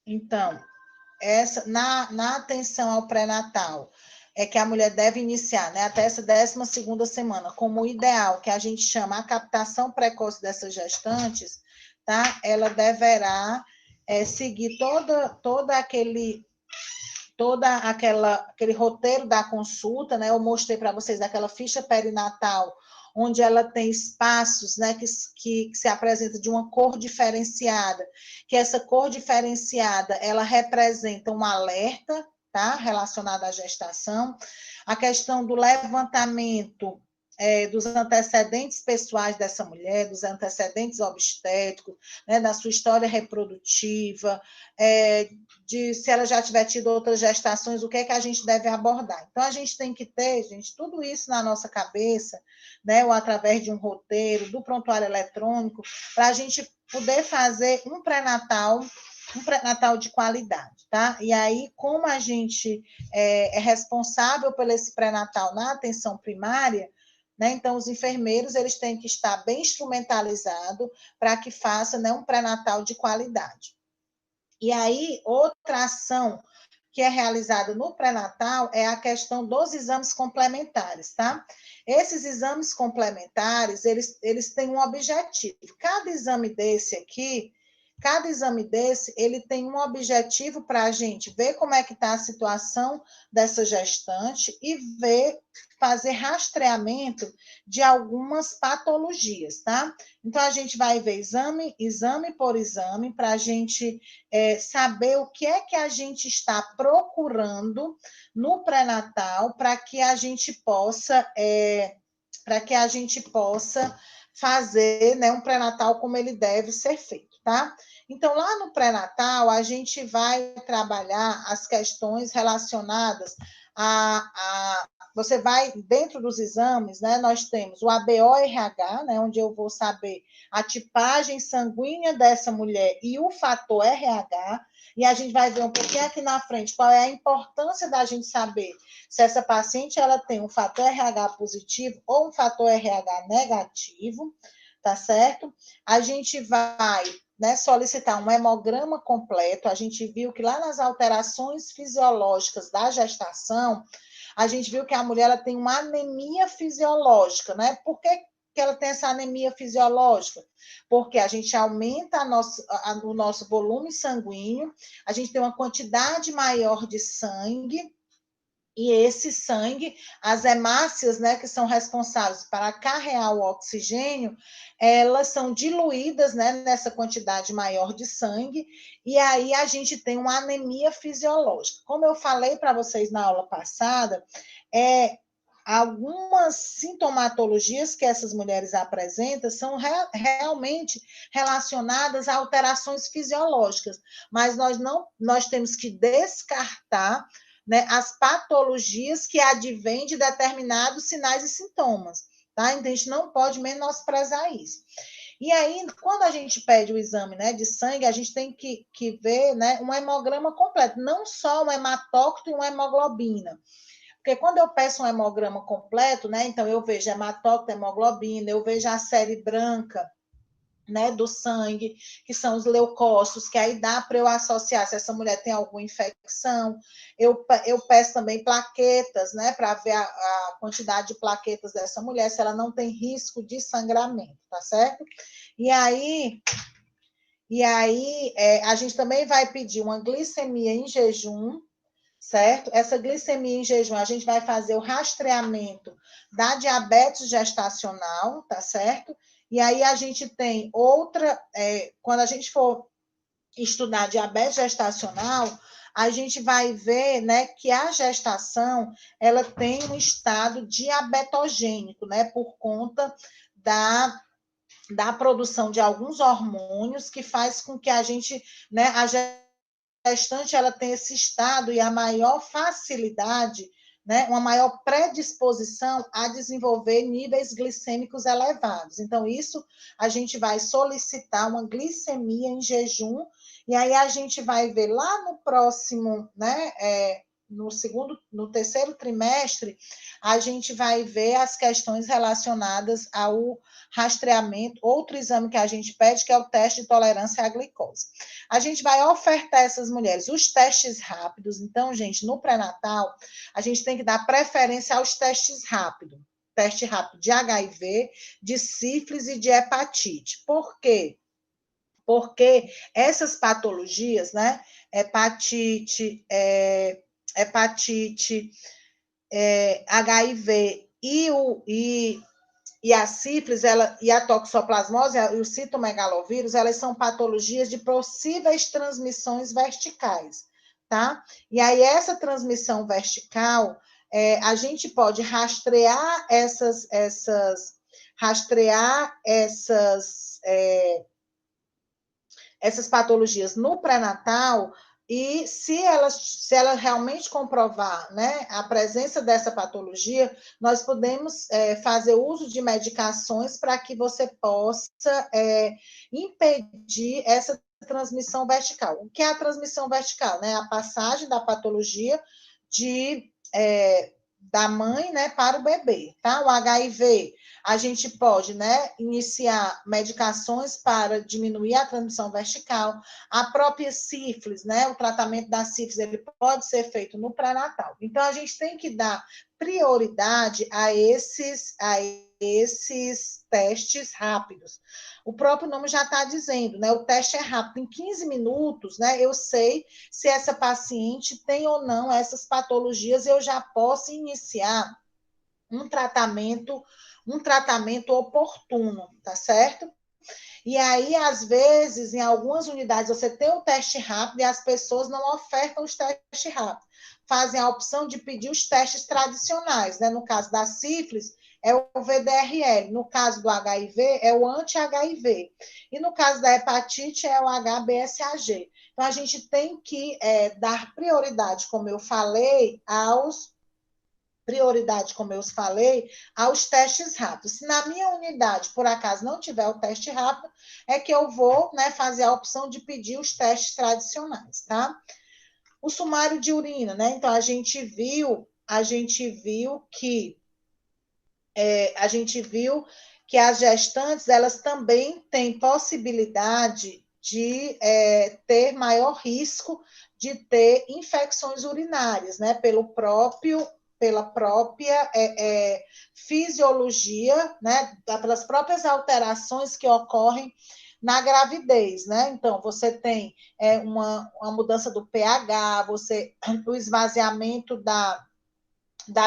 Então, na atenção ao pré-natal, é que a mulher deve iniciar, né, até essa 12ª semana, como o ideal, que a gente chama a captação precoce dessas gestantes, tá? Ela deverá seguir aquele roteiro da consulta, né? Eu mostrei para vocês aquela ficha perinatal, onde ela tem espaços, né, que se apresenta de uma cor diferenciada, que essa cor diferenciada, ela representa um alerta, tá, relacionado à gestação, a questão do levantamento dos antecedentes pessoais dessa mulher, dos antecedentes obstétricos, né, da sua história reprodutiva, de se ela já tiver tido outras gestações, o que é que a gente deve abordar. Então, a gente tem que ter, gente, tudo isso na nossa cabeça, né, ou através de um roteiro, do prontuário eletrônico, para a gente poder fazer um pré-natal de qualidade, tá? E aí, como a gente é responsável por esse pré-natal na atenção primária, né? Então, os enfermeiros eles têm que estar bem instrumentalizados para que faça, né, um pré-natal de qualidade. E aí, outra ação que é realizada no pré-natal é a questão dos exames complementares, tá? Esses exames complementares, eles têm um objetivo. Cada exame desse, ele tem um objetivo para a gente ver como é que está a situação dessa gestante e fazer rastreamento de algumas patologias, tá? Então, a gente vai ver exame por exame, para a gente saber o que é que a gente está procurando no pré-natal, para que a gente possa fazer, né, um pré-natal como ele deve ser feito, tá? Então, lá no pré-natal, a gente vai trabalhar as questões relacionadas você vai, dentro dos exames, né, nós temos o ABO-RH, né, onde eu vou saber a tipagem sanguínea dessa mulher e o fator RH, e a gente vai ver um pouquinho aqui na frente qual é a importância da gente saber se essa paciente ela tem um fator RH positivo ou um fator RH negativo, tá certo? A gente vai, né, solicitar um hemograma completo. A gente viu que lá nas alterações fisiológicas da gestação, a gente viu que a mulher ela tem uma anemia fisiológica, né? Por que ela tem essa anemia fisiológica? Porque a gente aumenta o nosso volume sanguíneo, a gente tem uma quantidade maior de sangue, e esse sangue, as hemácias, né, que são responsáveis para carregar o oxigênio, elas são diluídas, né, nessa quantidade maior de sangue, e aí a gente tem uma anemia fisiológica. Como eu falei para vocês na aula passada, algumas sintomatologias que essas mulheres apresentam são realmente relacionadas a alterações fisiológicas, mas nós temos que descartar, né, as patologias que advêm de determinados sinais e sintomas, tá? Então, a gente não pode menosprezar isso. E aí, quando a gente pede o exame, né, de sangue, a gente tem que ver, né, um hemograma completo, não só um hematócrito e uma hemoglobina. Porque quando eu peço um hemograma completo, né, então eu vejo hematócrito, hemoglobina, eu vejo a série branca, né, do sangue, que são os leucócitos, que aí dá para eu associar se essa mulher tem alguma infecção. Eu peço também plaquetas, né, para ver a quantidade de plaquetas dessa mulher, se ela não tem risco de sangramento, tá certo? E aí a gente também vai pedir uma glicemia em jejum, certo? Essa glicemia em jejum, a gente vai fazer o rastreamento da diabetes gestacional, tá certo? E aí a gente tem outra, quando a gente for estudar diabetes gestacional, a gente vai ver, né, que a gestação, ela tem um estado diabetogênico, né, por conta da produção de alguns hormônios que faz com que a gente, né, a gestante ela tem esse estado e a maior facilidade, né, uma maior predisposição a desenvolver níveis glicêmicos elevados. Então, isso a gente vai solicitar uma glicemia em jejum, e aí a gente vai ver lá no próximo, né, no terceiro trimestre, a gente vai ver as questões relacionadas ao rastreamento, outro exame que a gente pede, que é o teste de tolerância à glicose. A gente vai ofertar a essas mulheres os testes rápidos. Então, gente, no pré-natal, a gente tem que dar preferência aos testes rápidos. Teste rápido de HIV, de sífilis e de hepatite. Por quê? Porque essas patologias, né? Hepatite, HIV e a sífilis, e a toxoplasmose e o citomegalovírus, elas são patologias de possíveis transmissões verticais, tá? E aí, essa transmissão vertical, a gente pode rastrear essas patologias no pré-natal, e se ela realmente comprovar, né, a presença dessa patologia, nós podemos fazer uso de medicações para que você possa impedir essa transmissão vertical. O que é a transmissão vertical? Né? A passagem da patologia da mãe, né, para o bebê, tá? O HIV, a gente pode, né, iniciar medicações para diminuir a transmissão vertical. A própria sífilis, né, o tratamento da sífilis, ele pode ser feito no pré-natal. Então, a gente tem que dar prioridade a esses testes rápidos. O próprio nome já está dizendo, né? O teste é rápido. Em 15 minutos, né? Eu sei se essa paciente tem ou não essas patologias, eu já posso iniciar um tratamento oportuno, tá certo? E aí, às vezes, em algumas unidades, você tem o teste rápido e as pessoas não ofertam os testes rápidos. Fazem a opção de pedir os testes tradicionais, né? No caso da sífilis, é o VDRL. No caso do HIV, é o anti-HIV. E no caso da hepatite, é o HBsAg. Então, a gente tem que dar prioridade, como eu falei, aos testes rápidos. Se na minha unidade, por acaso, não tiver o teste rápido, é que eu vou, né, fazer a opção de pedir os testes tradicionais, tá? O sumário de urina, né? Então, a gente viu que as gestantes, elas também têm possibilidade de ter maior risco de ter infecções urinárias, né? Pela própria fisiologia, né? Pelas próprias alterações que ocorrem na gravidez, né? Então, você tem uma mudança do pH, o esvaziamento da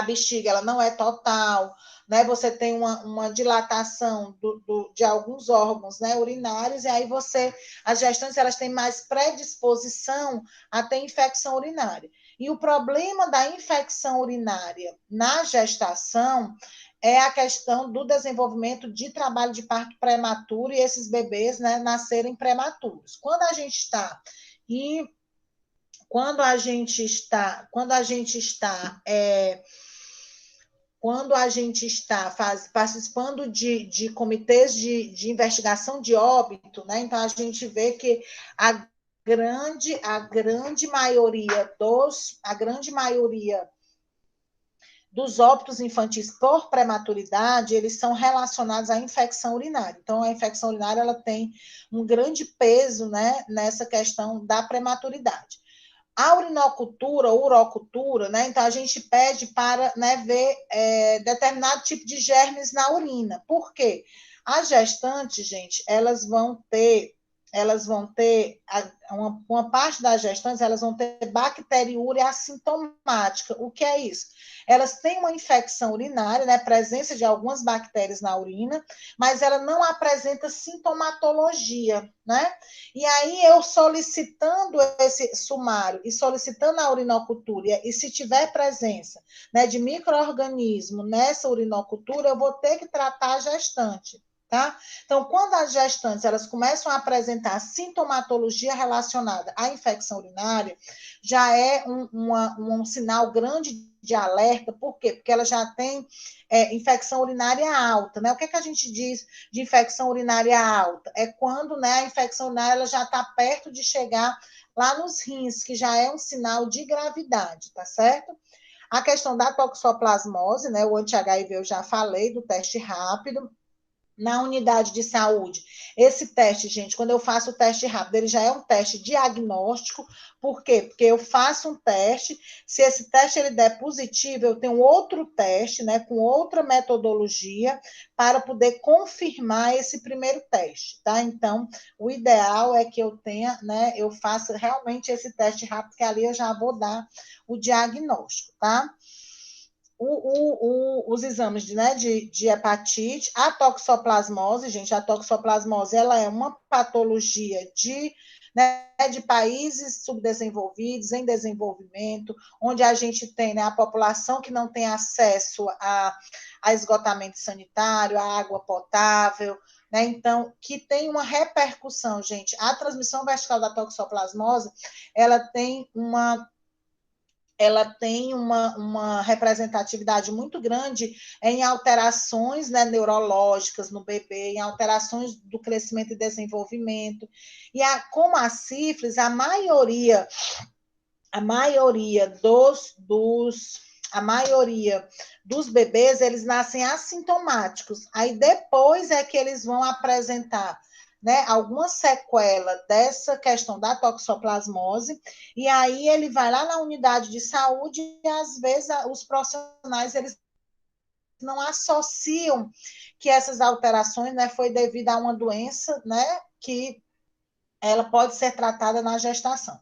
bexiga, ela não é total, né? Você tem uma dilatação de alguns órgãos, né, urinários, e aí as gestantes, elas têm mais predisposição a ter infecção urinária. E o problema da infecção urinária na gestação é a questão do desenvolvimento de trabalho de parto prematuro e esses bebês, né, nascerem prematuros. Quando a gente está participando de comitês de investigação de óbito, né? Então a gente vê que a grande maioria dos óbitos infantis por prematuridade, eles são relacionados à infecção urinária. Então, a infecção urinária, ela tem um grande peso, né, nessa questão da prematuridade. A urinocultura, urocultura, né? Então, a gente pede para, né, ver determinado tipo de germes na urina. Por quê? As gestantes, gente, elas vão ter uma parte das gestantes, elas vão ter bacteriúria assintomática. O que é isso? Elas têm uma infecção urinária, né, presença de algumas bactérias na urina, mas ela não apresenta sintomatologia, né? E aí, eu solicitando esse sumário e solicitando a urinocultura, e se tiver presença, né, de micro-organismo nessa urinocultura, eu vou ter que tratar a gestante. tá? Então, quando as gestantes elas começam a apresentar sintomatologia relacionada à infecção urinária, já é um sinal grande de alerta. Por quê? Porque ela já tem infecção urinária alta, né? O que, que a gente diz de infecção urinária alta? É quando, né, a infecção urinária ela já está perto de chegar lá nos rins, que já é um sinal de gravidade, tá certo? A questão da toxoplasmose, né, o anti-HIV eu já falei, do teste rápido. Na unidade de saúde. Esse teste, gente, quando eu faço o teste rápido, ele já é um teste diagnóstico. Por quê? Porque eu faço um teste, se esse teste ele der positivo, eu tenho outro teste, né, com outra metodologia, para poder confirmar esse primeiro teste, tá? Então, o ideal é que eu tenha, né, eu faça realmente esse teste rápido, que ali eu já vou dar o diagnóstico, tá? Os exames de hepatite, a toxoplasmose, gente, a toxoplasmose ela é uma patologia de países subdesenvolvidos, em desenvolvimento, onde a gente tem, né, a população que não tem acesso a esgotamento sanitário, a água potável, né, então, que tem uma repercussão, gente. A transmissão vertical da toxoplasmose, ela tem uma representatividade muito grande em alterações, né, neurológicas no bebê, em alterações do crescimento e desenvolvimento. E como a sífilis, a maioria dos bebês, eles nascem assintomáticos. Aí depois é que eles vão apresentar, né, alguma sequela dessa questão da toxoplasmose, e aí ele vai lá na unidade de saúde e às vezes os profissionais eles não associam que essas alterações, né, foi devido a uma doença, né, que ela pode ser tratada na gestação.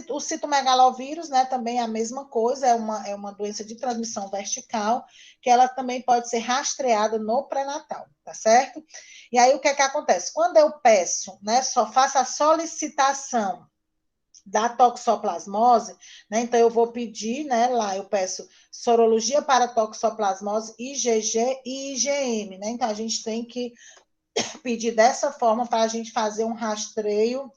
O citomegalovírus, né, também é a mesma coisa, é uma doença de transmissão vertical, que ela também pode ser rastreada no pré-natal, tá certo? E aí, o que é que acontece? Quando eu peço, né, só faço a solicitação da toxoplasmose, né, então eu vou pedir, né, lá eu peço sorologia para toxoplasmose, IgG e IgM, né, então a gente tem que pedir dessa forma para a gente fazer o rastreio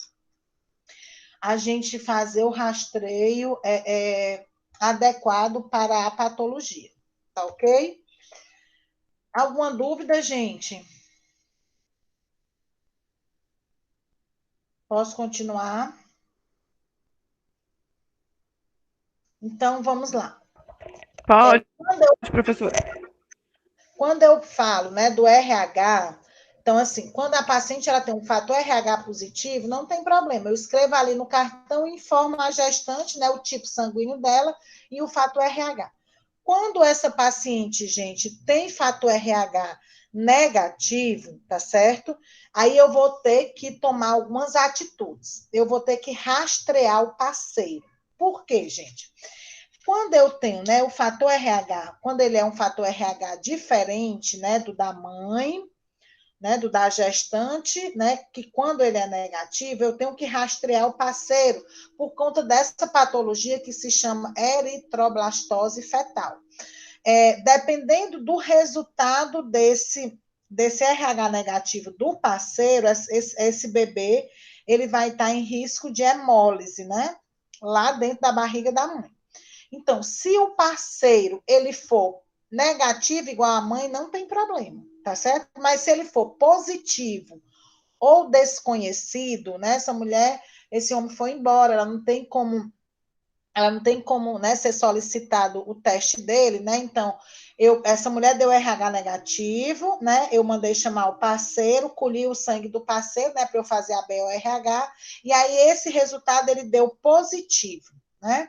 adequado para a patologia, tá ok? Alguma dúvida, gente? Posso continuar? Então, vamos lá. Pode, professora. Quando eu falo, né, do RH, então, assim, quando a paciente ela tem um fator RH positivo, não tem problema. Eu escrevo ali no cartão e informo a gestante, né, o tipo sanguíneo dela e o fator RH. Quando essa paciente, gente, tem fator RH negativo, tá certo? Aí eu vou ter que tomar algumas atitudes. Eu vou ter que rastrear o parceiro. Por quê, gente? Quando eu tenho, né, o fator RH, quando ele é um fator RH diferente, né, do da mãe, né, do da gestante, né, que quando ele é negativo, eu tenho que rastrear o parceiro por conta dessa patologia que se chama eritroblastose fetal. Dependendo do resultado desse RH negativo do parceiro, esse bebê, ele vai estar em risco de hemólise, né, lá dentro da barriga da mãe. Então, se o parceiro ele for negativo igual a mãe, não tem problema, tá certo? Mas se ele for positivo ou desconhecido, né? Essa mulher, esse homem foi embora, ela não tem como, né, ser solicitado o teste dele, né? Então, essa mulher deu RH negativo, né? Eu mandei chamar o parceiro, colhi o sangue do parceiro, né, para eu fazer a BORH, e aí esse resultado ele deu positivo, né?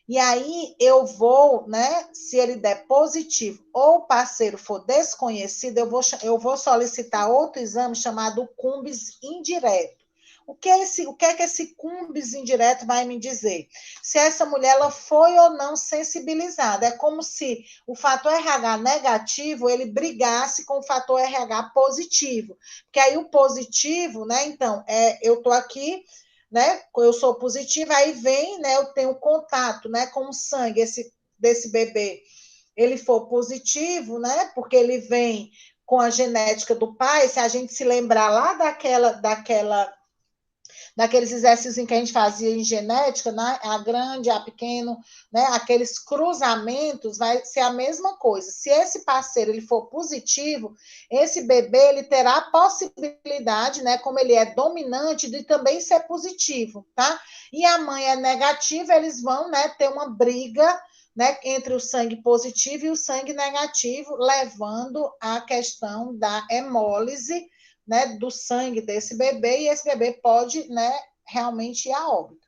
E aí eu vou, né? Se ele der positivo ou o parceiro for desconhecido, eu vou solicitar outro exame chamado CUMBS indireto. O que é que esse CUMBS indireto vai me dizer? Se essa mulher ela foi ou não sensibilizada. É como se o fator RH negativo ele brigasse com o fator RH positivo. Porque aí o positivo, né? Então, eu estou aqui, né? Eu sou positiva, aí vem, né? Eu tenho contato, né? Com o sangue desse bebê. Ele for positivo, né? Porque ele vem com a genética do pai, se a gente se lembrar lá daqueles exercícios em que a gente fazia em genética, né? A grande, a pequeno, né? Aqueles cruzamentos, vai ser a mesma coisa. Se esse parceiro ele for positivo, esse bebê ele terá a possibilidade, né? Como ele é dominante, de também ser positivo, tá? E a mãe é negativa, eles vão, né? Ter uma briga, né, entre o sangue positivo e o sangue negativo, levando à questão da hemólise, né, do sangue desse bebê, e esse bebê pode, né, realmente ir a óbito.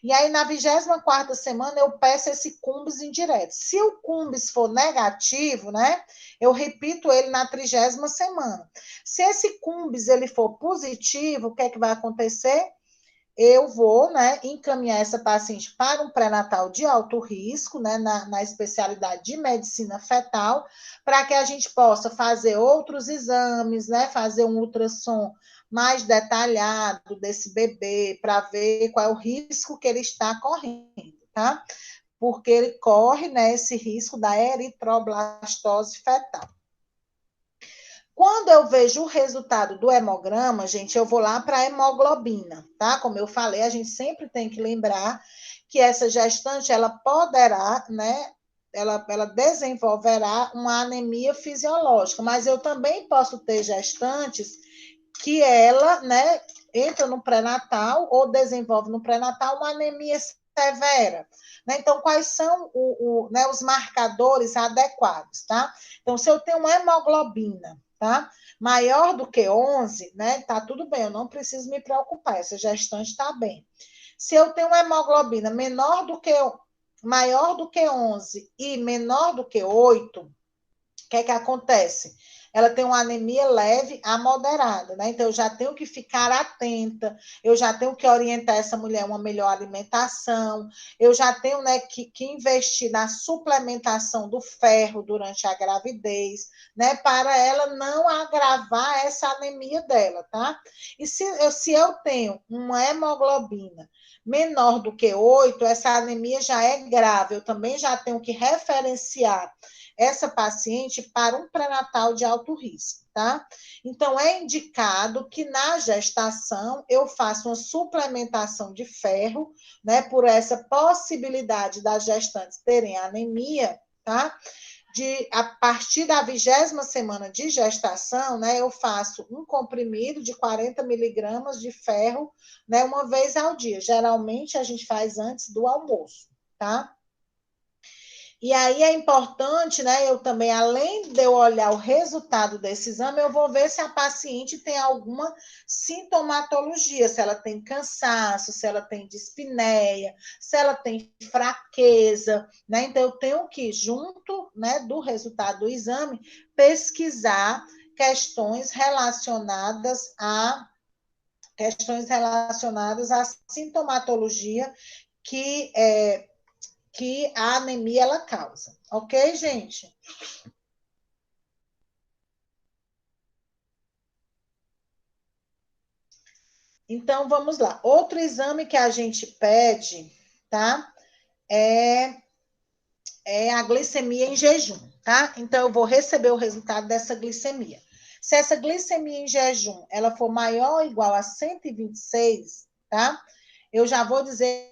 E aí, na 24ª semana, eu peço esse cumbis indireto. Se o cumbis for negativo, né, eu repito ele na 30ª semana. Se esse cumbis ele for positivo, o que é que vai acontecer? Eu vou, né, encaminhar essa paciente para um pré-natal de alto risco, né, na especialidade de medicina fetal, para que a gente possa fazer outros exames, né, fazer um ultrassom mais detalhado desse bebê, para ver qual é o risco que ele está correndo, tá? Porque ele corre, né, esse risco da eritroblastose fetal. Quando eu vejo o resultado do hemograma, gente, eu vou lá para a hemoglobina, tá? Como eu falei, a gente sempre tem que lembrar que essa gestante, ela poderá, né? Ela desenvolverá uma anemia fisiológica, mas eu também posso ter gestantes que ela, né, entra no pré-natal ou desenvolve no pré-natal uma anemia severa. Né? Então, quais são né, os marcadores adequados, tá? Então, se eu tenho uma hemoglobina, tá? Maior do que 11, né? Tá tudo bem, eu não preciso me preocupar, essa gestante está bem. Se eu tenho uma hemoglobina maior do que 11 e menor do que 8, o que é que acontece? Ela tem uma anemia leve a moderada, né? Então, eu já tenho que ficar atenta, eu já tenho que orientar essa mulher a uma melhor alimentação, eu já tenho, né, que investir na suplementação do ferro durante a gravidez, né? Para ela não agravar essa anemia dela, tá? E se eu tenho uma hemoglobina menor do que 8, essa anemia já é grave, eu também já tenho que referenciar essa paciente para um pré-natal de alto risco, tá? Então, é indicado que na gestação eu faça uma suplementação de ferro, né, por essa possibilidade das gestantes terem anemia, tá? A partir da 20ª semana de gestação, né, eu faço um comprimido de 40 miligramas de ferro, né, uma vez ao dia. Geralmente, a gente faz antes do almoço, tá? E aí é importante, né? Eu também, além de eu olhar o resultado desse exame, eu vou ver se a paciente tem alguma sintomatologia, se ela tem cansaço, se ela tem dispneia, se ela tem fraqueza, né? Então, eu tenho que, junto, né, do resultado do exame, pesquisar questões relacionadas à sintomatologia que a anemia ela causa. Ok, gente? Então, vamos lá. Outro exame que a gente pede, tá? É a glicemia em jejum, tá? Então, eu vou receber o resultado dessa glicemia. Se essa glicemia em jejum, ela for maior ou igual a 126, tá? Eu já vou dizer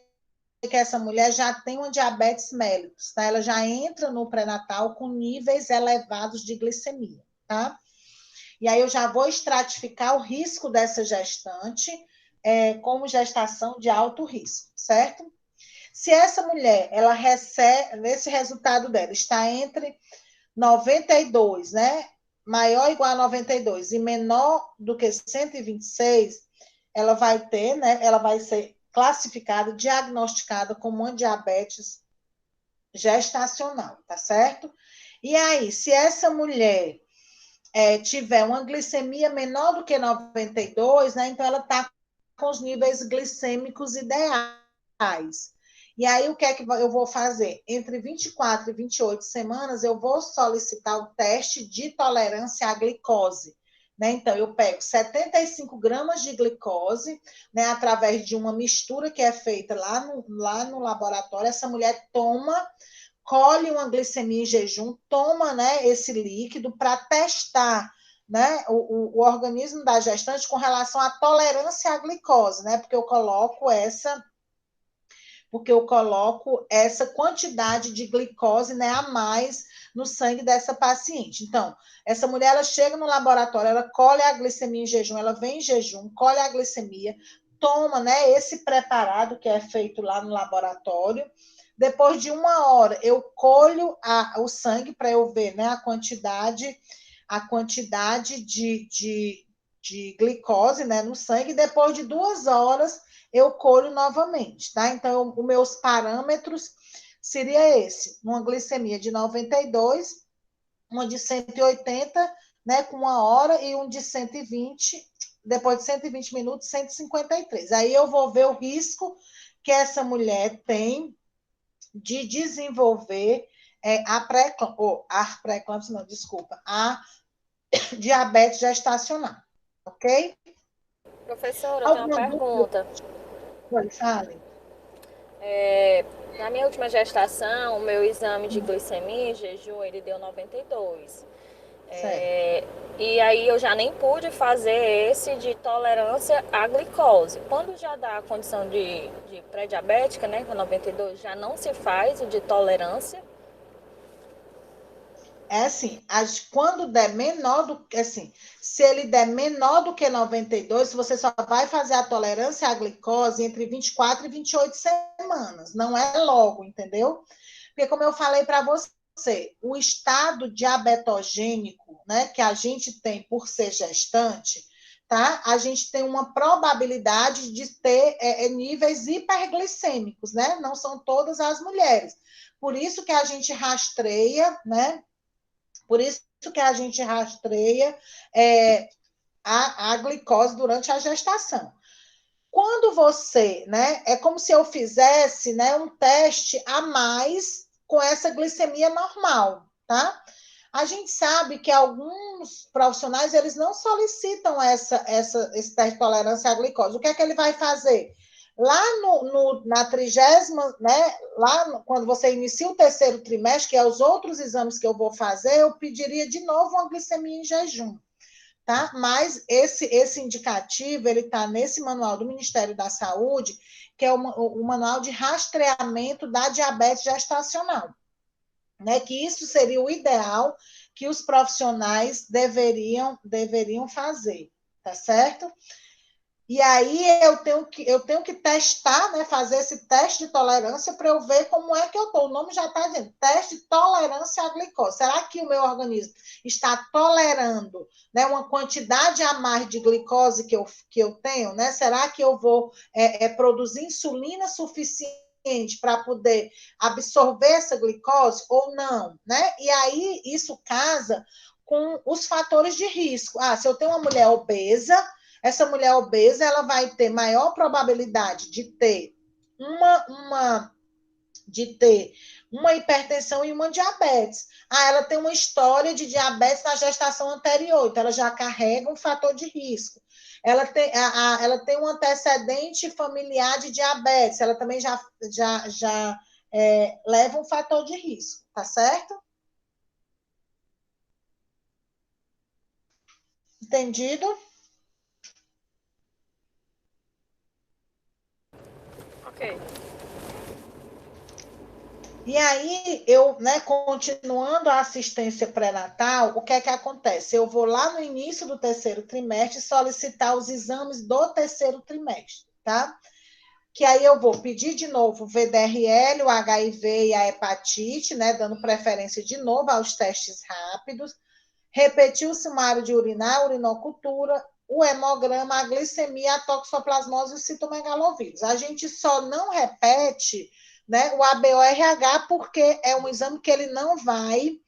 que essa mulher já tem uma diabetes mellitus, tá? Ela já entra no pré-natal com níveis elevados de glicemia, tá? E aí eu já vou estratificar o risco dessa gestante como gestação de alto risco, certo? Se essa mulher, ela recebe, nesse resultado dela, está entre 92, né? Maior ou igual a 92 e menor do que 126, ela vai ter, né? Ela vai ser classificada, diagnosticada como uma diabetes gestacional, tá certo? E aí, se essa mulher tiver uma glicemia menor do que 92, né? Então ela está com os níveis glicêmicos ideais. E aí, o que é que eu vou fazer? Entre 24 e 28 semanas, eu vou solicitar o teste de tolerância à glicose. Né? Então, eu pego 75 gramas de glicose, né, através de uma mistura que é feita lá no laboratório. Essa mulher colhe uma glicemia em jejum, toma, né, esse líquido para testar né, o organismo da gestante com relação à tolerância à glicose, né, porque eu coloco essa quantidade de glicose, né, a mais no sangue dessa paciente. Então, essa mulher, ela chega no laboratório, ela colhe a glicemia em jejum, ela vem em jejum, colhe a glicemia, toma, né, esse preparado que é feito lá no laboratório. Depois de 1 hora, eu colho o sangue para eu ver, né, a quantidade de glicose, né, no sangue. Depois de 2 horas, eu colho novamente, tá? Então, os meus parâmetros seria esse, uma glicemia de 92, uma de 180, né, com 1 hora, e um de 120, depois de 120 minutos, 153. Aí eu vou ver o risco que essa mulher tem de desenvolver a pré-eclâmpsia, não, desculpa, a diabetes gestacional, ok? Professora, eu tenho uma Alguma dúvida? pergunta. Fale. Na minha última gestação, o meu exame de glicemia em jejum, ele deu 92. Certo. E aí eu já nem pude fazer esse de tolerância à glicose. Quando já dá a condição de pré-diabética, né, com 92, já não se faz o de tolerância. É assim, quando der menor do que, assim, se ele der menor do que 92, você só vai fazer a tolerância à glicose entre 24 e 28 semanas, não é logo, entendeu? Porque, como eu falei para você, o estado diabetogênico, né, que a gente tem por ser gestante, tá? A gente tem uma probabilidade de ter níveis hiperglicêmicos, né? Não são todas as mulheres. Por isso que a gente rastreia, né? Por isso que a gente rastreia a glicose durante a gestação. Quando você, né, é como se eu fizesse, né, um teste a mais com essa glicemia normal, tá? A gente sabe que alguns profissionais, eles não solicitam esse teste de tolerância à glicose. O que é que ele vai fazer? Lá na 30ª, né, quando você inicia o terceiro trimestre, que é os outros exames que eu vou fazer, eu pediria de novo uma glicemia em jejum, tá? Mas esse indicativo, ele está nesse manual do Ministério da Saúde, que é o manual de rastreamento da diabetes gestacional, né? Que isso seria o ideal que os profissionais deveriam fazer, tá certo? E aí eu tenho que testar, né, fazer esse teste de tolerância para eu ver como é que eu estou. O nome já está dizendo, teste de tolerância à glicose. Será que o meu organismo está tolerando, né, uma quantidade a mais de glicose que eu tenho? Né? Será que eu vou produzir insulina suficiente para poder absorver essa glicose ou não? Né? E aí isso casa com os fatores de risco. Se eu tenho uma mulher obesa, essa mulher obesa, ela vai ter maior probabilidade de ter uma hipertensão e uma diabetes. Ela tem uma história de diabetes na gestação anterior, então ela já carrega um fator de risco. Ela tem um antecedente familiar de diabetes, ela também já leva um fator de risco, tá certo? Entendido? Ok. E aí, eu, né, continuando a assistência pré-natal, o que é que acontece? Eu vou lá no início do terceiro trimestre solicitar os exames do terceiro trimestre, tá? Que aí eu vou pedir de novo o VDRL, o HIV e a hepatite, né, dando preferência de novo aos testes rápidos, repetir o sumário de urinar, urinocultura, o hemograma, a glicemia, a toxoplasmose e o citomegalovírus. A gente só não repete, né, o ABO-RH porque é um exame que ele não vai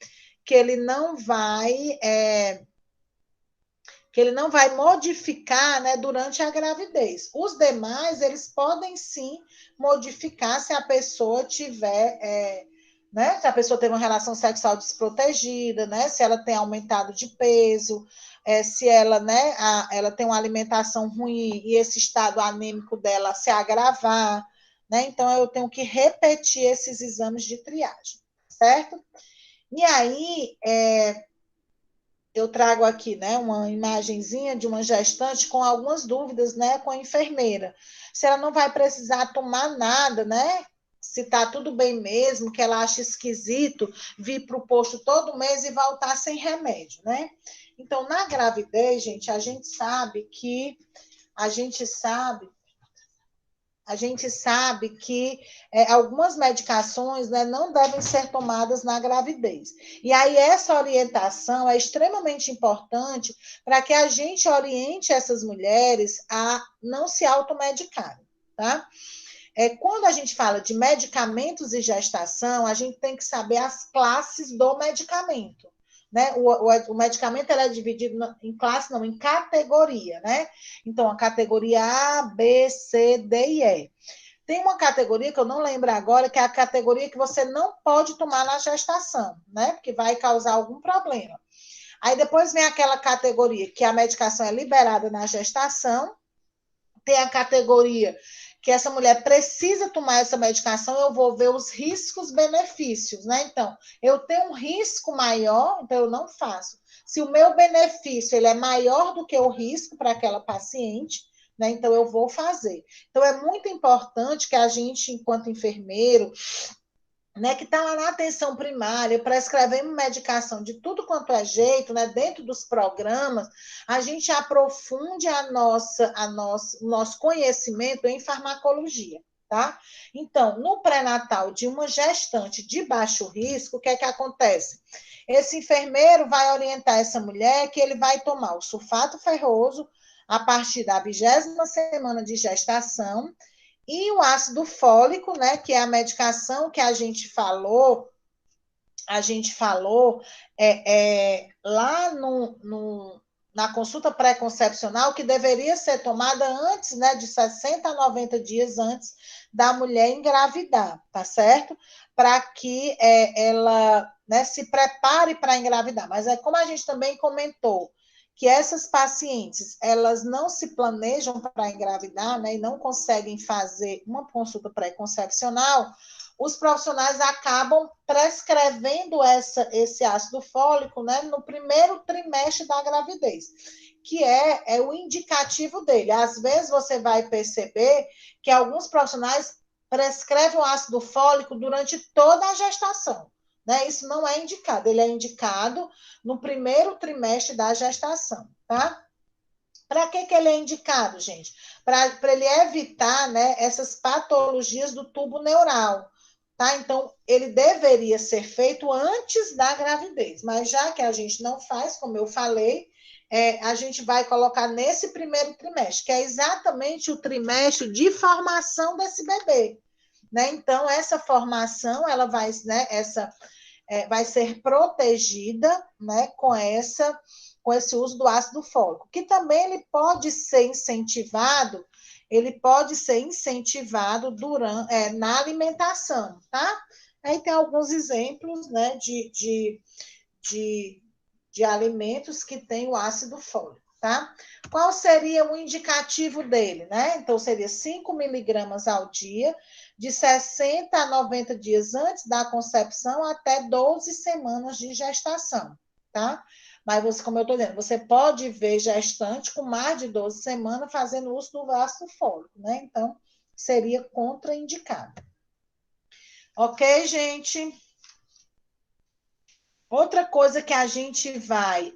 modificar, né, durante a gravidez. Os demais, eles podem sim modificar se a pessoa tiver, né, se a pessoa teve uma relação sexual desprotegida, né, se ela tem aumentado de peso, se ela, né, ela tem uma alimentação ruim e esse estado anêmico dela se agravar, né, então eu tenho que repetir esses exames de triagem, certo? E aí, eu trago aqui, né, uma imagenzinha de uma gestante com algumas dúvidas, né, com a enfermeira. Se ela não vai precisar tomar nada, né? Se está tudo bem mesmo, que ela acha esquisito vir para o posto todo mês e voltar sem remédio, né? Então, na gravidez, gente, a gente sabe que algumas medicações, né, não devem ser tomadas na gravidez. E aí essa orientação é extremamente importante para que a gente oriente essas mulheres a não se automedicarem, tá? Quando a gente fala de medicamentos e gestação, a gente tem que saber as classes do medicamento. Né? O medicamento é dividido em classe, não, em categoria, né? Então, a categoria A, B, C, D e E. Tem uma categoria que eu não lembro agora, que é a categoria que você não pode tomar na gestação, né? Porque vai causar algum problema. Aí depois vem aquela categoria que a medicação é liberada na gestação, tem a categoria que essa mulher precisa tomar essa medicação, eu vou ver os riscos-benefícios, né? Então, eu tenho um risco maior, então eu não faço. Se o meu benefício ele é maior do que o risco para aquela paciente, né? Então eu vou fazer. Então é muito importante que a gente, enquanto enfermeiro, né, que está lá na atenção primária, prescrevendo medicação de tudo quanto é jeito, né, dentro dos programas, a gente aprofunde o nosso conhecimento em farmacologia, tá? Então, no pré-natal de uma gestante de baixo risco, o que é que acontece? Esse enfermeiro vai orientar essa mulher que ele vai tomar o sulfato ferroso a partir da 20ª semana de gestação, e o ácido fólico, né, que é a medicação que a gente falou lá na consulta pré-concepcional, que deveria ser tomada antes, né, de 60 a 90 dias antes da mulher engravidar, tá certo? Para que ela, né, se prepare para engravidar. Mas como a gente também comentou, que essas pacientes, elas não se planejam para engravidar, né, e não conseguem fazer uma consulta pré-concepcional, os profissionais acabam prescrevendo esse ácido fólico, né, no primeiro trimestre da gravidez, que é o indicativo dele. Às vezes você vai perceber que alguns profissionais prescrevem o ácido fólico durante toda a gestação. Né? Isso não é indicado, ele é indicado no primeiro trimestre da gestação, tá? Para que ele é indicado, gente? Para ele evitar, né, essas patologias do tubo neural, tá? Então, ele deveria ser feito antes da gravidez, mas já que a gente não faz, como eu falei, a gente vai colocar nesse primeiro trimestre, que é exatamente o trimestre de formação desse bebê, né? Então, essa formação, ela vai, né, vai ser protegida, né, com esse uso do ácido fólico, que também ele pode ser incentivado na alimentação, tá? Aí tem alguns exemplos, né, de alimentos que têm o ácido fólico, tá? Qual seria o indicativo dele, né? Então, seria 5 miligramas ao dia, de 60 a 90 dias antes da concepção até 12 semanas de gestação, tá? Mas, você, como eu estou dizendo, você pode ver gestante com mais de 12 semanas fazendo uso do ácido fólico, né? Então, seria contraindicado. Ok, gente? Outra coisa que a gente vai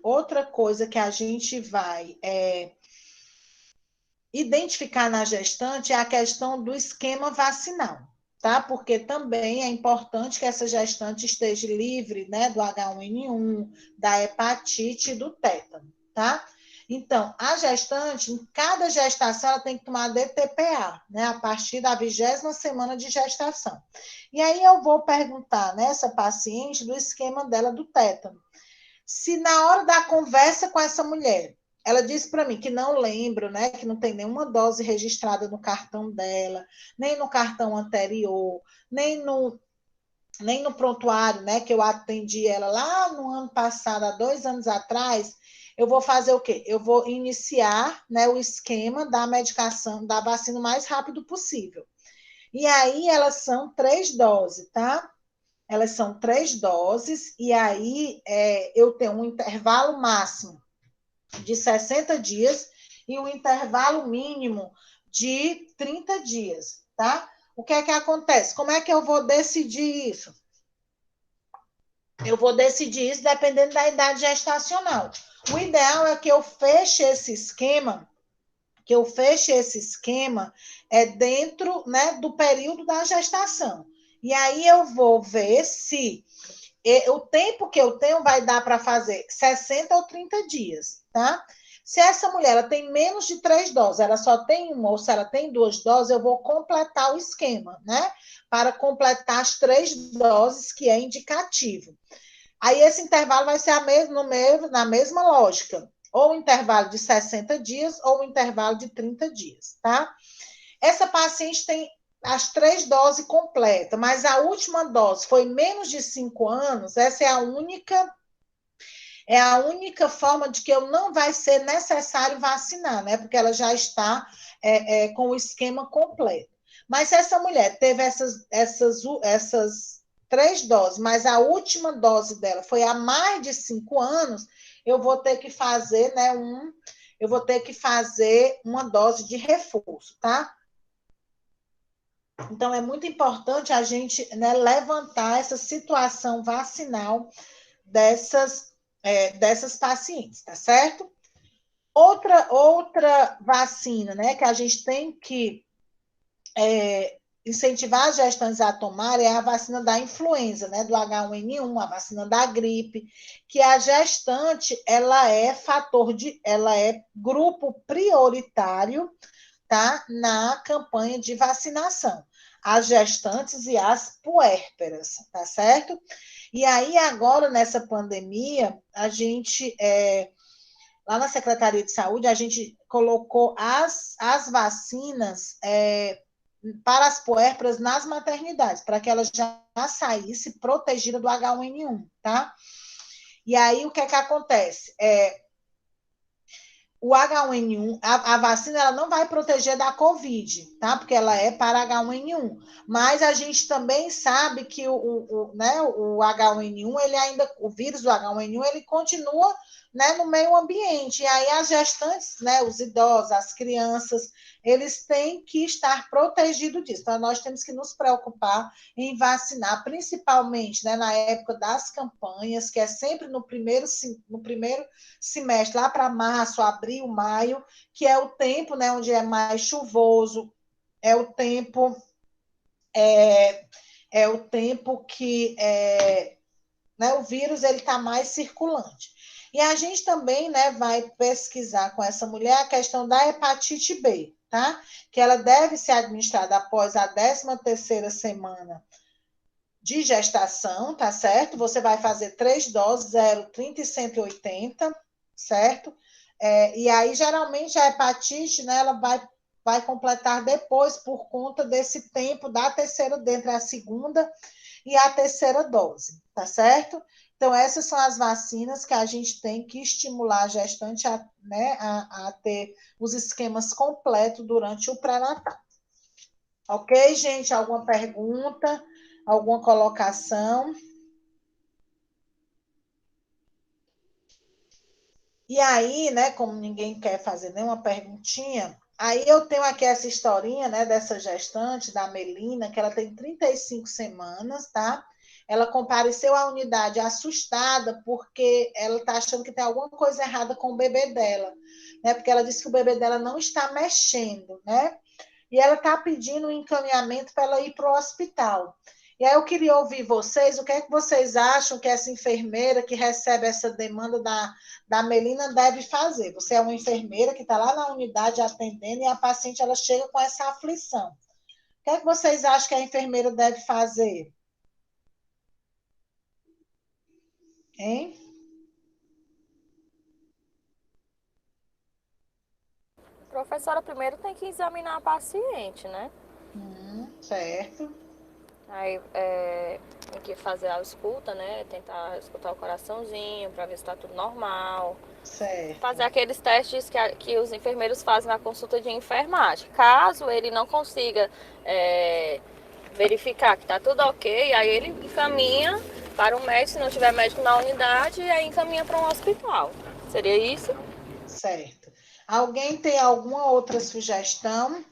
identificar na gestante é a questão do esquema vacinal, tá? Porque também é importante que essa gestante esteja livre, né, do H1N1, da hepatite e do tétano, tá? Então, a gestante, em cada gestação, ela tem que tomar DTPA, né, a partir da 20ª semana de gestação. E aí eu vou perguntar nessa paciente do esquema dela do tétano. Se na hora da conversa com essa mulher, ela disse para mim que não lembra, né, que não tem nenhuma dose registrada no cartão dela, nem no cartão anterior, nem no prontuário, né, que eu atendi ela lá no ano passado, há 2 anos atrás, eu vou fazer o quê? Eu vou iniciar, né, o esquema da medicação, da vacina o mais rápido possível. E aí elas são 3 doses, tá? elas são 3 doses, e aí eu tenho um intervalo máximo de 60 dias e um intervalo mínimo de 30 dias, tá? O que é que acontece? Como é que eu vou decidir isso? Eu vou decidir isso dependendo da idade gestacional. O ideal é que eu feche esse esquema, dentro, né, do período da gestação. E aí eu vou ver se o tempo que eu tenho vai dar para fazer 60 ou 30 dias, tá? Se essa mulher ela tem menos de 3 doses, ela só tem uma, ou se ela tem 2 doses, eu vou completar o esquema, né? Para completar as 3 doses, que é indicativo. Aí esse intervalo vai ser na mesma lógica, ou um intervalo de 60 dias, ou um intervalo de 30 dias, tá? Essa paciente tem as 3 doses completas, mas a última dose foi menos de 5 anos, essa é a única forma de que eu não vai ser necessário vacinar, né? Porque ela já está com o esquema completo. Mas se essa mulher teve essas 3 doses, mas a última dose dela foi há mais de 5 anos, eu vou ter que fazer, né, uma dose de reforço, tá? Então, é muito importante a gente, né, levantar essa situação vacinal dessas pacientes, tá certo? Outra vacina, né, que a gente tem que incentivar as gestantes a tomar é a vacina da influenza, né, do H1N1, a vacina da gripe, que a gestante, ela é grupo prioritário, tá, na campanha de vacinação. As gestantes e as puérperas, tá certo? E aí, agora, nessa pandemia, a gente, lá na Secretaria de Saúde, a gente colocou as vacinas para as puérperas nas maternidades, para que elas já saíssem protegidas do H1N1, tá? E aí, o que é que acontece? O H1N1, a vacina, ela não vai proteger da Covid, tá? Porque ela é para H1N1. Mas a gente também sabe que o H1N1, ele ainda, o vírus do H1N1, ele continua, né, no meio ambiente. E aí as gestantes, né, os idosos, as crianças, eles têm que estar protegidos disso. Então, nós temos que nos preocupar em vacinar, principalmente, né, na época das campanhas, que é sempre no primeiro semestre, lá para março, abril, maio, que é o tempo, né, onde é mais chuvoso, é o tempo que né, o vírus ele está mais circulante. E a gente também, né, vai pesquisar com essa mulher a questão da hepatite B, tá? Que ela deve ser administrada após a 13ª semana de gestação, tá certo? Você vai fazer 3 doses, 0, 30 e 180, certo? E aí, geralmente, a hepatite, né, ela vai completar depois, por conta desse tempo entre a segunda e a 3ª dose, tá certo? Então, essas são as vacinas que a gente tem que estimular a gestante a ter os esquemas completos durante o pré-natal. Ok, gente? Alguma pergunta? Alguma colocação? E aí, né, como ninguém quer fazer nenhuma perguntinha, aí eu tenho aqui essa historinha, né, dessa gestante, da Melina, que ela tem 35 semanas, tá? Ela compareceu à unidade assustada porque ela está achando que tem alguma coisa errada com o bebê dela, né? Porque ela disse que o bebê dela não está mexendo, né? E ela está pedindo um encaminhamento para ela ir para o hospital. E aí eu queria ouvir vocês, o que é que vocês acham que essa enfermeira que recebe essa demanda da Melina deve fazer? Você é uma enfermeira que está lá na unidade atendendo e a paciente ela chega com essa aflição. O que é que vocês acham que a enfermeira deve fazer? Hein? Professora, primeiro tem que examinar a paciente, né? Certo. Aí tem que fazer a escuta, né? Tentar escutar o coraçãozinho para ver se está tudo normal. Certo. Fazer aqueles testes que os enfermeiros fazem na consulta de enfermagem. Caso ele não consiga verificar que está tudo ok, aí ele encaminha para o médico, se não tiver médico na unidade, e aí encaminha para um hospital. Seria isso? Certo. Alguém tem alguma outra sugestão?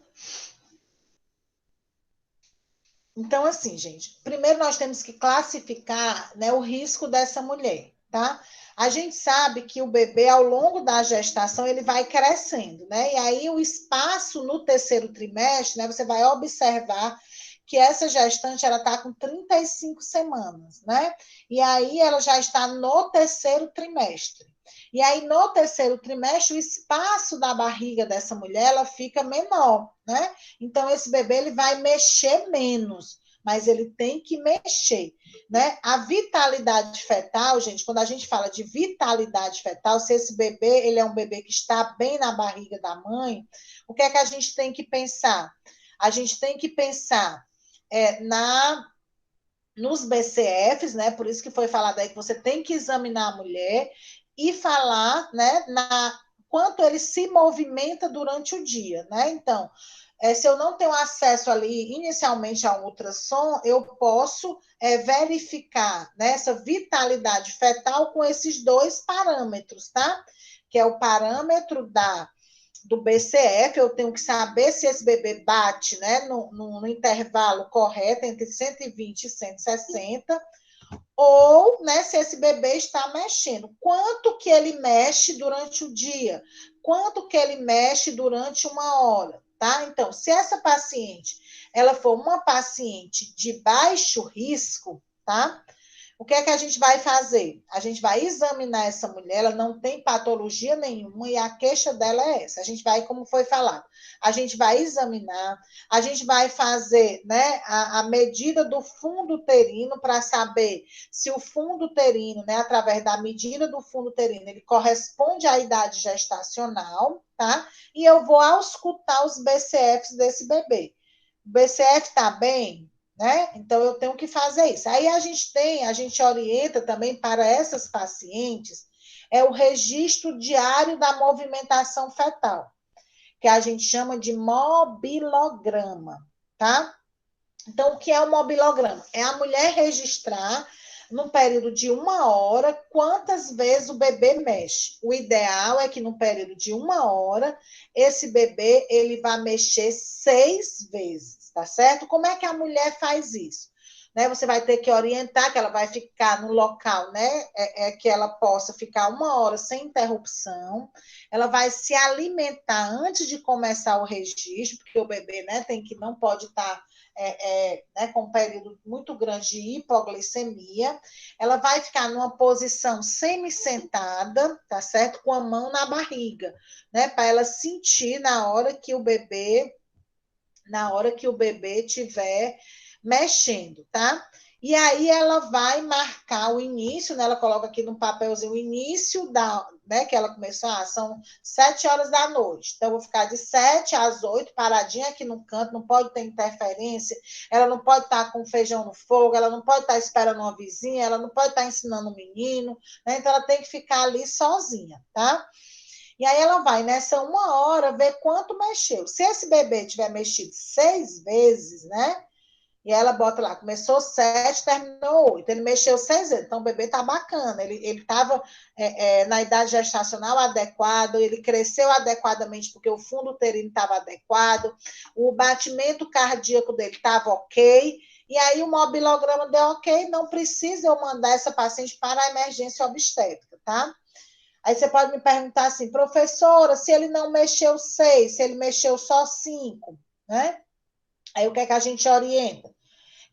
Então, assim, gente, primeiro nós temos que classificar, né, o risco dessa mulher, tá? A gente sabe que o bebê, ao longo da gestação, ele vai crescendo, né? E aí o espaço no terceiro trimestre, né, você vai observar que essa gestante, ela está com 35 semanas, né? E aí ela já está no terceiro trimestre. E aí, no terceiro trimestre, o espaço da barriga dessa mulher, ela fica menor, né? Então, esse bebê, ele vai mexer menos, mas ele tem que mexer, né? A vitalidade fetal, gente, quando a gente fala de vitalidade fetal, se esse bebê, ele é um bebê que está bem na barriga da mãe, o que é que a gente tem que pensar? A gente tem que pensar nos BCFs, né? Por isso que foi falado aí que você tem que examinar a mulher e falar, né, quanto ele se movimenta durante o dia, né? Então, se eu não tenho acesso ali inicialmente a um ultrassom, eu posso verificar, né, essa vitalidade fetal com esses dois parâmetros, tá? Que é o parâmetro do BCF, eu tenho que saber se esse bebê bate, né, no intervalo correto, entre 120 e 160, ou, né, se esse bebê está mexendo. Quanto que ele mexe durante o dia? Quanto que ele mexe durante uma hora? Tá? Então, se essa paciente, ela for uma paciente de baixo risco, tá? O que é que a gente vai fazer? A gente vai examinar essa mulher, ela não tem patologia nenhuma e a queixa dela é essa. A gente vai, como foi falado, a gente vai examinar, a gente vai fazer, né, a medida do fundo uterino para saber se o fundo uterino, né, através da medida do fundo uterino, ele corresponde à idade gestacional, tá? E eu vou auscultar os BCFs desse bebê. O BCF está bem? Né? Então, eu tenho que fazer isso. Aí a gente orienta também para essas pacientes o registro diário da movimentação fetal, que a gente chama de mobilograma, tá? Então, o que é o mobilograma? É a mulher registrar, num período de uma hora, quantas vezes o bebê mexe. O ideal é que, no período de uma hora, esse bebê ele vai mexer 6 vezes, tá certo? Como é que a mulher faz isso? Né, você vai ter que orientar que ela vai ficar no local, né, que ela possa ficar uma hora sem interrupção. Ela vai se alimentar antes de começar o registro, porque o bebê, né, não pode estar né, com um período muito grande de hipoglicemia. Ela vai ficar numa posição semi-sentada, tá certo? Com a mão na barriga, né, para ela sentir na hora que o bebê tiver mexendo, tá? E aí ela vai marcar o início, né? Ela coloca aqui no papelzinho o início né? Que ela começou, são 7 horas da noite. Então, eu vou ficar de 7 às 8, paradinha aqui no canto, não pode ter interferência, ela não pode estar com feijão no fogo, ela não pode estar esperando uma vizinha, ela não pode estar ensinando um menino, né? Então, ela tem que ficar ali sozinha, tá? E aí ela vai nessa uma hora ver quanto mexeu. Se esse bebê tiver mexido 6 vezes, né? E ela bota lá, começou 7, terminou 8. Ele mexeu 6 vezes, então o bebê tá bacana. Ele estava na idade gestacional adequada, ele cresceu adequadamente porque o fundo uterino estava adequado, o batimento cardíaco dele estava ok, e aí o mobilograma deu ok, não precisa eu mandar essa paciente para a emergência obstétrica, tá? Aí você pode me perguntar assim, professora, se ele não mexeu 6, se ele mexeu só 5, né? Aí o que é que a gente orienta?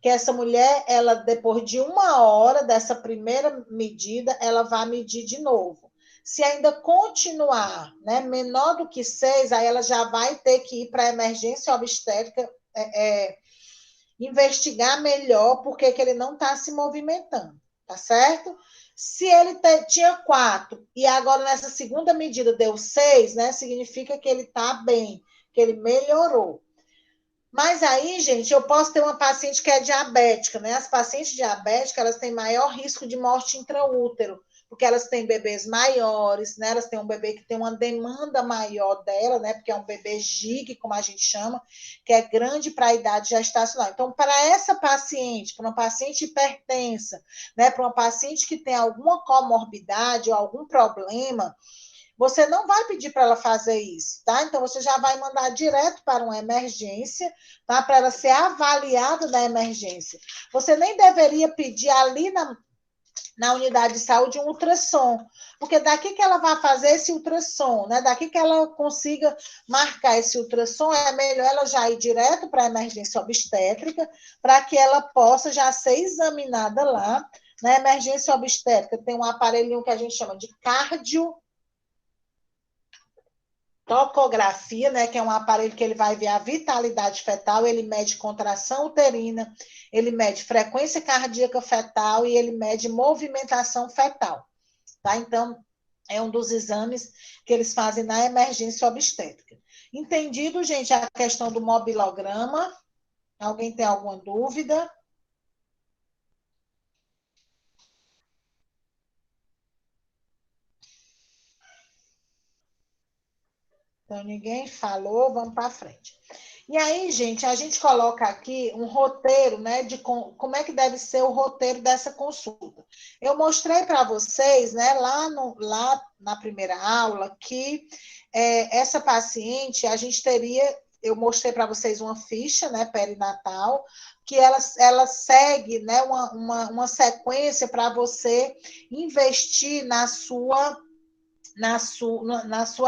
Que essa mulher, ela depois de uma hora dessa primeira medida, ela vai medir de novo. Se ainda continuar, né, menor do que 6, aí ela já vai ter que ir para a emergência obstétrica investigar melhor porque que ele não está se movimentando, tá certo? Se ele tinha 4 e agora nessa segunda medida deu 6, né, significa que ele está bem, que ele melhorou. Mas aí, gente, eu posso ter uma paciente que é diabética, né? As pacientes diabéticas, elas têm maior risco de morte intraútero, porque elas têm bebês maiores, né? Elas têm um bebê que tem uma demanda maior dela, né? Porque é um bebê gig, como a gente chama, que é grande para a idade gestacional. Então, para essa paciente, para uma paciente hipertensa, né? Para uma paciente que tem alguma comorbidade ou algum problema, você não vai pedir para ela fazer isso, tá? Então, você já vai mandar direto para uma emergência, tá? Para ela ser avaliada da emergência. Você nem deveria pedir ali na unidade de saúde um ultrassom, porque daqui que ela vai fazer esse ultrassom, né? Daqui que ela consiga marcar esse ultrassom, é melhor ela já ir direto para a emergência obstétrica, para que ela possa já ser examinada lá. Na emergência obstétrica tem um aparelhinho que a gente chama de cardiotocografia, né, que é um aparelho que ele vai ver a vitalidade fetal, ele mede contração uterina, ele mede frequência cardíaca fetal e ele mede movimentação fetal, tá? Então, é um dos exames que eles fazem na emergência obstétrica. Entendido, gente, a questão do mobilograma? Alguém tem alguma dúvida? Então, ninguém falou, vamos para frente. E aí, gente, a gente coloca aqui um roteiro, né, de como é que deve ser o roteiro dessa consulta. Eu mostrei para vocês, né, lá na primeira aula, que essa paciente, a gente teria, eu mostrei para vocês uma ficha, né, perinatal, que ela segue, né, uma sequência para você investir na sua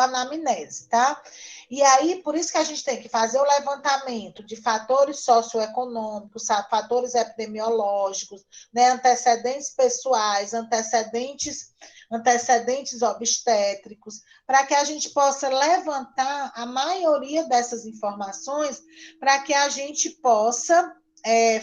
anamnese, tá? E aí, por isso que a gente tem que fazer o levantamento de fatores socioeconômicos, fatores epidemiológicos, né, antecedentes pessoais, antecedentes obstétricos, para que a gente possa levantar a maioria dessas informações, para que a gente possa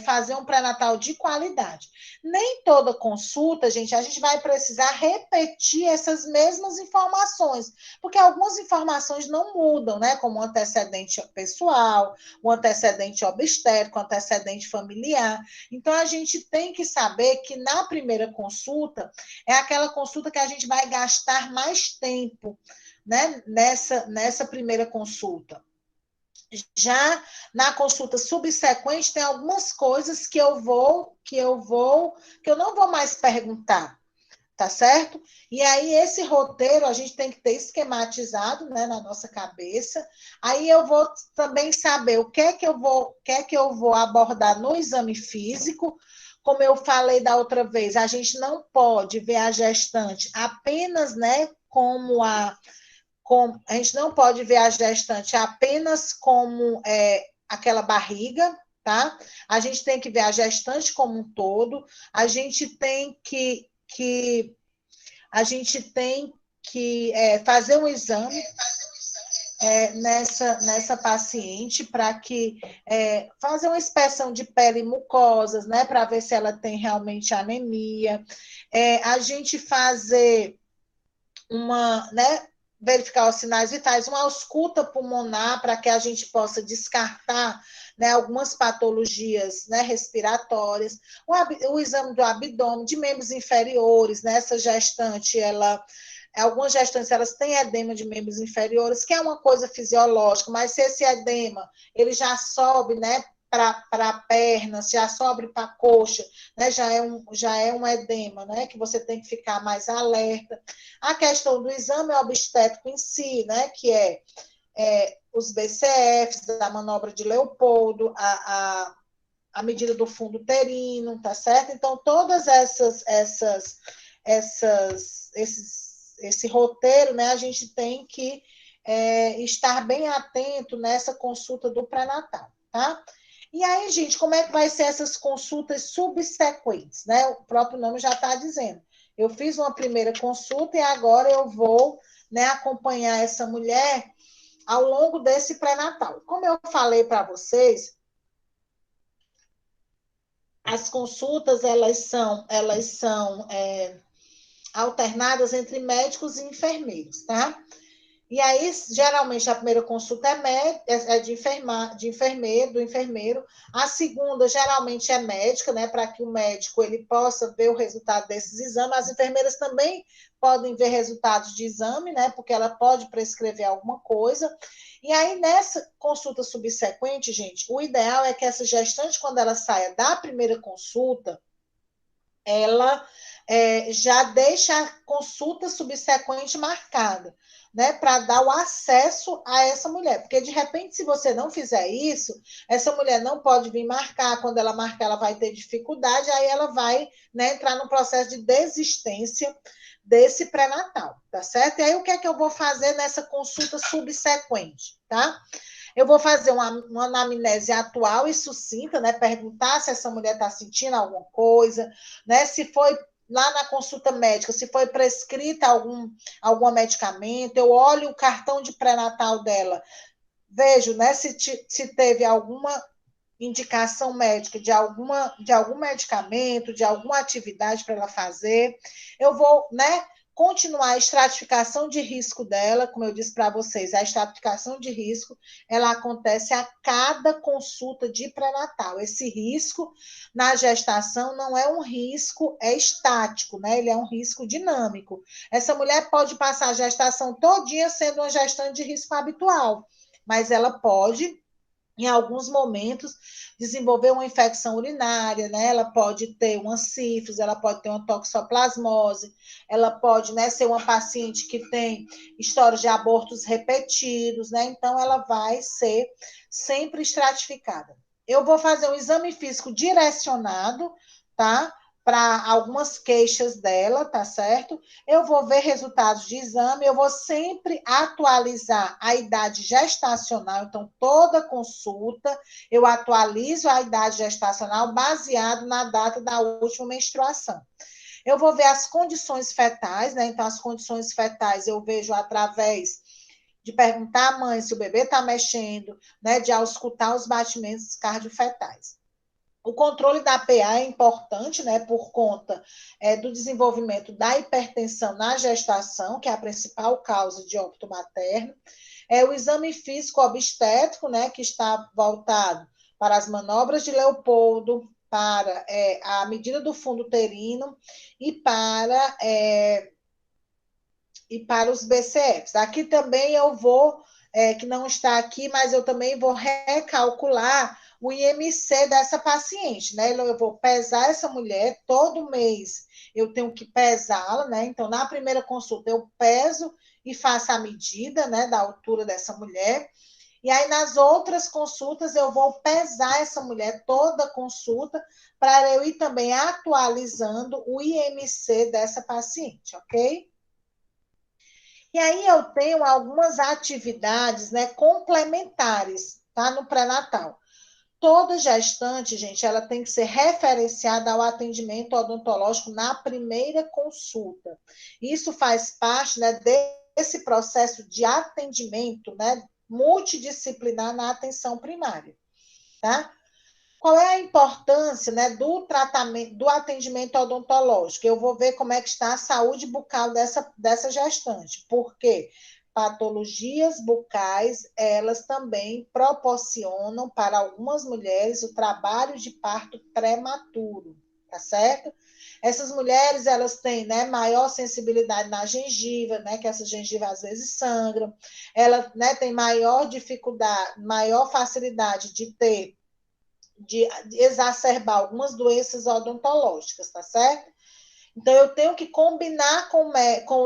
fazer um pré-natal de qualidade. Nem toda consulta, gente, a gente vai precisar repetir essas mesmas informações, porque algumas informações não mudam, né? Como o antecedente pessoal, o antecedente obstétrico, o antecedente familiar. Então, a gente tem que saber que na primeira consulta é aquela consulta que a gente vai gastar mais tempo, né? Nessa primeira consulta. Já na consulta subsequente, tem algumas coisas que eu não vou mais perguntar, tá certo? E aí, esse roteiro a gente tem que ter esquematizado, né, na nossa cabeça. Aí eu vou também saber o que é que eu vou abordar no exame físico. Como eu falei da outra vez, a gente não pode ver a gestante apenas, né, a gente não pode ver a gestante apenas como aquela barriga, tá? A gente tem que ver a gestante como um todo, a gente tem que fazer um exame nessa paciente para que fazer uma inspeção de pele e mucosas, né? Para ver se ela tem realmente anemia. A gente fazer né, verificar os sinais vitais, uma ausculta pulmonar para que a gente possa descartar, né, algumas patologias, né, respiratórias, o exame do abdômen, de membros inferiores, né, essa gestante, algumas gestantes elas têm edema de membros inferiores, que é uma coisa fisiológica, mas se esse edema ele já sobe, né, para a perna, já sobe para a coxa, né, já é um edema, né, que você tem que ficar mais alerta. A questão do exame obstétrico em si, né, que os BCFs, a manobra de Leopoldo, a medida do fundo uterino, tá certo? Então, todas esse roteiro, né, a gente tem que estar bem atento nessa consulta do pré-natal, tá? E aí, gente, como é que vai ser essas consultas subsequentes, né? O próprio nome já está dizendo. Eu fiz uma primeira consulta e agora eu vou, né, acompanhar essa mulher ao longo desse pré-natal. Como eu falei para vocês, as consultas elas são alternadas entre médicos e enfermeiros, tá? E aí, geralmente, a primeira consulta é de enfermeiro, do enfermeiro. A segunda, geralmente, é médica, né? Para que o médico ele possa ver o resultado desses exames. As enfermeiras também podem ver resultados de exame, né? Porque ela pode prescrever alguma coisa. E aí, nessa consulta subsequente, gente, o ideal é que essa gestante, quando ela saia da primeira consulta, ela já deixa a consulta subsequente marcada, né, para dar o acesso a essa mulher. Porque, de repente, se você não fizer isso, essa mulher não pode vir marcar. Quando ela marcar, ela vai ter dificuldade, aí ela vai, né, entrar no processo de desistência desse pré-natal, tá certo? E aí, o que é que eu vou fazer nessa consulta subsequente, tá? Eu vou fazer uma anamnese atual e sucinta, né? Perguntar se essa mulher está sentindo alguma coisa, né? Se foi lá na consulta médica, se foi prescrita algum medicamento, eu olho o cartão de pré-natal dela, vejo, né, se teve alguma indicação médica de algum medicamento, de alguma atividade para ela fazer. Eu vou, né, continuar a estratificação de risco dela, como eu disse para vocês, a estratificação de risco, ela acontece a cada consulta de pré-natal. Esse risco na gestação não é um risco estático, né? Ele é um risco dinâmico. Essa mulher pode passar a gestação todinha sendo uma gestante de risco habitual, mas ela pode em alguns momentos, desenvolver uma infecção urinária, né? Ela pode ter uma sífilis, ela pode ter uma toxoplasmose, ela pode, né, ser uma paciente que tem história de abortos repetidos, né? Então, ela vai ser sempre estratificada. Eu vou fazer um exame físico direcionado, tá? Para algumas queixas dela, tá certo? Eu vou ver resultados de exame, eu vou sempre atualizar a idade gestacional, então toda consulta eu atualizo a idade gestacional baseado na data da última menstruação. Eu vou ver as condições fetais, né? Então as condições fetais eu vejo através de perguntar à mãe se o bebê está mexendo, né? De auscultar os batimentos cardiofetais. O controle da PA é importante, né, por conta do desenvolvimento da hipertensão na gestação, que é a principal causa de óbito materno. O exame físico obstétrico, né, que está voltado para as manobras de Leopoldo, para a medida do fundo uterino e para os BCFs. Aqui também eu vou, que não está aqui, mas eu também vou recalcular o IMC dessa paciente, né? Eu vou pesar essa mulher todo mês, eu tenho que pesá-la, né? Então, na primeira consulta, eu peso e faço a medida, né, da altura dessa mulher. E aí, nas outras consultas, eu vou pesar essa mulher toda consulta para eu ir também atualizando o IMC dessa paciente, ok? E aí eu tenho algumas atividades, né, complementares, tá, no pré-natal. Toda gestante, gente, ela tem que ser referenciada ao atendimento odontológico na primeira consulta. Isso faz parte, né, desse processo de atendimento, né, multidisciplinar na atenção primária, tá? Qual é a importância, né, do tratamento, do atendimento odontológico? Eu vou ver como é que está a saúde bucal dessa gestante, porque patologias bucais, elas também proporcionam para algumas mulheres o trabalho de parto prematuro, tá certo? Essas mulheres, elas têm, né, maior sensibilidade na gengiva, né, que essa gengiva às vezes sangra, ela, né, tem maior dificuldade, maior facilidade de exacerbar algumas doenças odontológicas, tá certo? Então, eu tenho que combinar com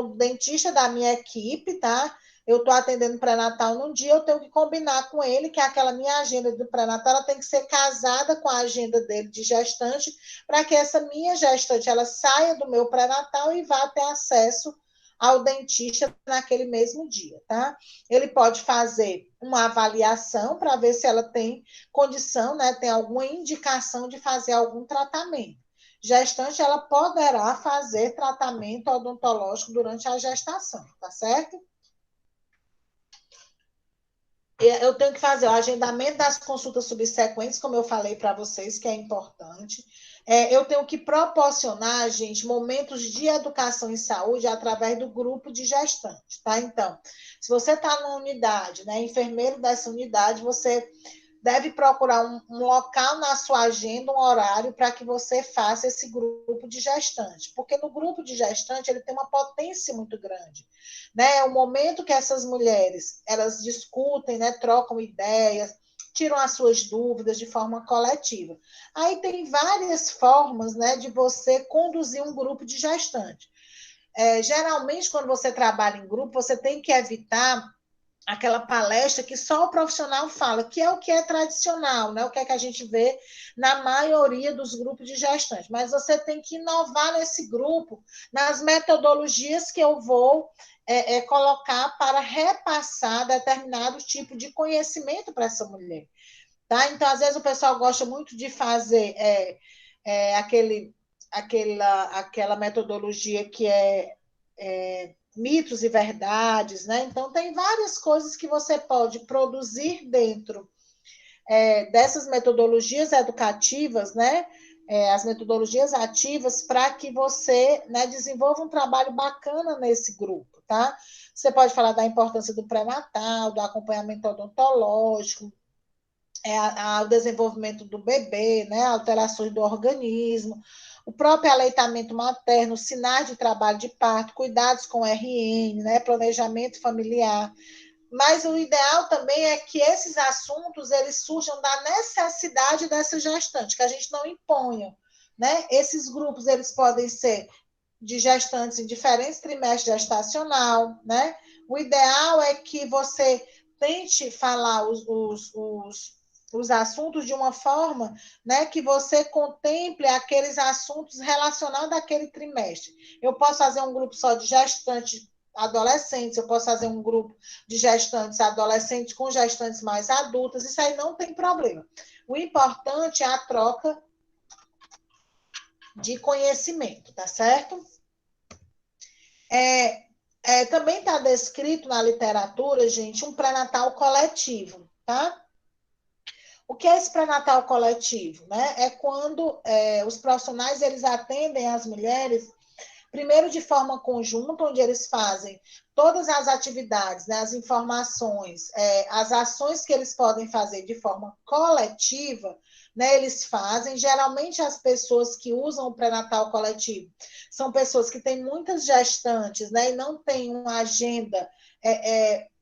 o dentista da minha equipe, tá? Eu estou atendendo pré-natal num dia, eu tenho que combinar com ele que aquela minha agenda do pré-natal ela tem que ser casada com a agenda dele de gestante, para que essa minha gestante ela saia do meu pré-natal e vá ter acesso ao dentista naquele mesmo dia, tá? Ele pode fazer uma avaliação para ver se ela tem condição, né, tem alguma indicação de fazer algum tratamento. Gestante, ela poderá fazer tratamento odontológico durante a gestação, tá certo? eu tenho que fazer o agendamento das consultas subsequentes, como eu falei para vocês, que é importante. Eu tenho que proporcionar, gente, momentos de educação em saúde através do grupo de gestantes, tá? Então, se você está numa unidade, né, enfermeiro dessa unidade, você deve procurar um local na sua agenda, um horário, para que você faça esse grupo de gestante. Porque no grupo de gestante, ele tem uma potência muito grande. Né? É o momento que essas mulheres, elas discutem, né, trocam ideias, tiram as suas dúvidas de forma coletiva. Aí tem várias formas, né, de você conduzir um grupo de gestante. Geralmente, quando você trabalha em grupo, você tem que evitar aquela palestra que só o profissional fala, que é o que é tradicional, né? O que é que a gente vê na maioria dos grupos de gestantes. Mas você tem que inovar nesse grupo, nas metodologias que eu vou colocar para repassar determinado tipo de conhecimento para essa mulher. Tá? Então, às vezes, o pessoal gosta muito de fazer aquela metodologia que é mitos e verdades, né? Então, tem várias coisas que você pode produzir dentro dessas metodologias educativas, né? As metodologias ativas, para que você, né, desenvolva um trabalho bacana nesse grupo, tá? Você pode falar da importância do pré-natal, do acompanhamento odontológico, o desenvolvimento do bebê, né? Alterações do organismo, o próprio aleitamento materno, sinais de trabalho de parto, cuidados com RN, né, planejamento familiar. Mas o ideal também é que esses assuntos eles surjam da necessidade dessa gestante, que a gente não imponha. Né? Esses grupos eles podem ser de gestantes em diferentes trimestres gestacional. Né? O ideal é que você tente falar os assuntos de uma forma, né, que você contemple aqueles assuntos relacionados àquele trimestre. Eu posso fazer um grupo só de gestantes adolescentes, eu posso fazer um grupo de gestantes adolescentes com gestantes mais adultas, isso aí não tem problema. O importante é a troca de conhecimento, tá certo? Também está descrito na literatura, gente, um pré-natal coletivo, tá? O que é esse pré-natal coletivo? Né? É quando os profissionais eles atendem as mulheres, primeiro de forma conjunta, onde eles fazem todas as atividades, né, as informações, as ações que eles podem fazer de forma coletiva, né, eles fazem. Geralmente as pessoas que usam o pré-natal coletivo são pessoas que têm muitas gestantes, né, e não têm uma agenda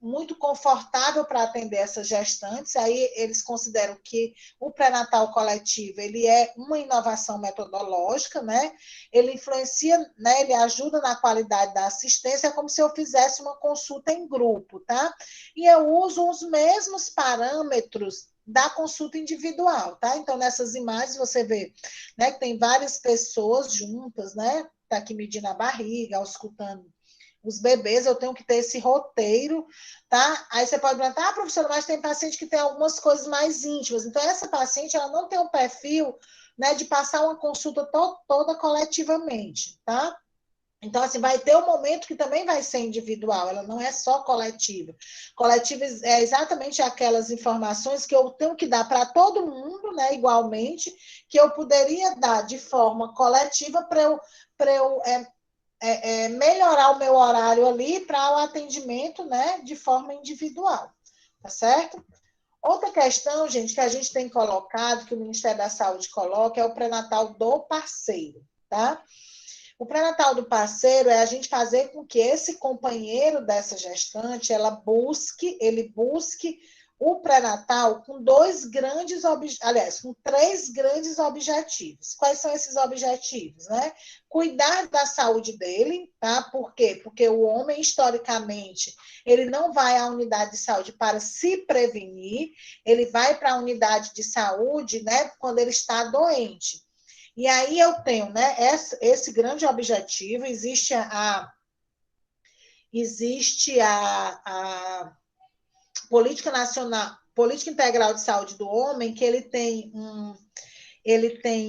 muito confortável para atender essas gestantes. Aí eles consideram que o pré-natal coletivo ele é uma inovação metodológica, né? Ele influencia, né? Ele ajuda na qualidade da assistência, é como se eu fizesse uma consulta em grupo, tá? E eu uso os mesmos parâmetros da consulta individual, tá? Então, nessas imagens você vê, né, que tem várias pessoas juntas, né? Tá aqui medindo a barriga, auscultando os bebês, eu tenho que ter esse roteiro, tá? Aí você pode perguntar, professora, mas tem paciente que tem algumas coisas mais íntimas. Então, essa paciente, ela não tem um perfil, né, de passar uma consulta toda coletivamente, tá? Então, assim, vai ter um momento que também vai ser individual, ela não é só coletiva. Coletiva é exatamente aquelas informações que eu tenho que dar para todo mundo, né, igualmente, que eu poderia dar de forma coletiva para eu melhorar o meu horário ali para o atendimento, né, de forma individual, tá certo? Outra questão, gente, que a gente tem colocado, que o Ministério da Saúde coloca, é o pré-natal do parceiro, tá? O pré-natal do parceiro é a gente fazer com que esse companheiro dessa gestante, ele busque o pré-natal com com 3 grandes objetivos. Quais são esses objetivos, né? Cuidar da saúde dele, tá? Por quê? Porque o homem, historicamente, ele não vai à unidade de saúde para se prevenir, ele vai para a unidade de saúde, né, quando ele está doente. E aí eu tenho, né, esse grande objetivo, existe a Política Nacional, Política Integral de Saúde do Homem, que ele tem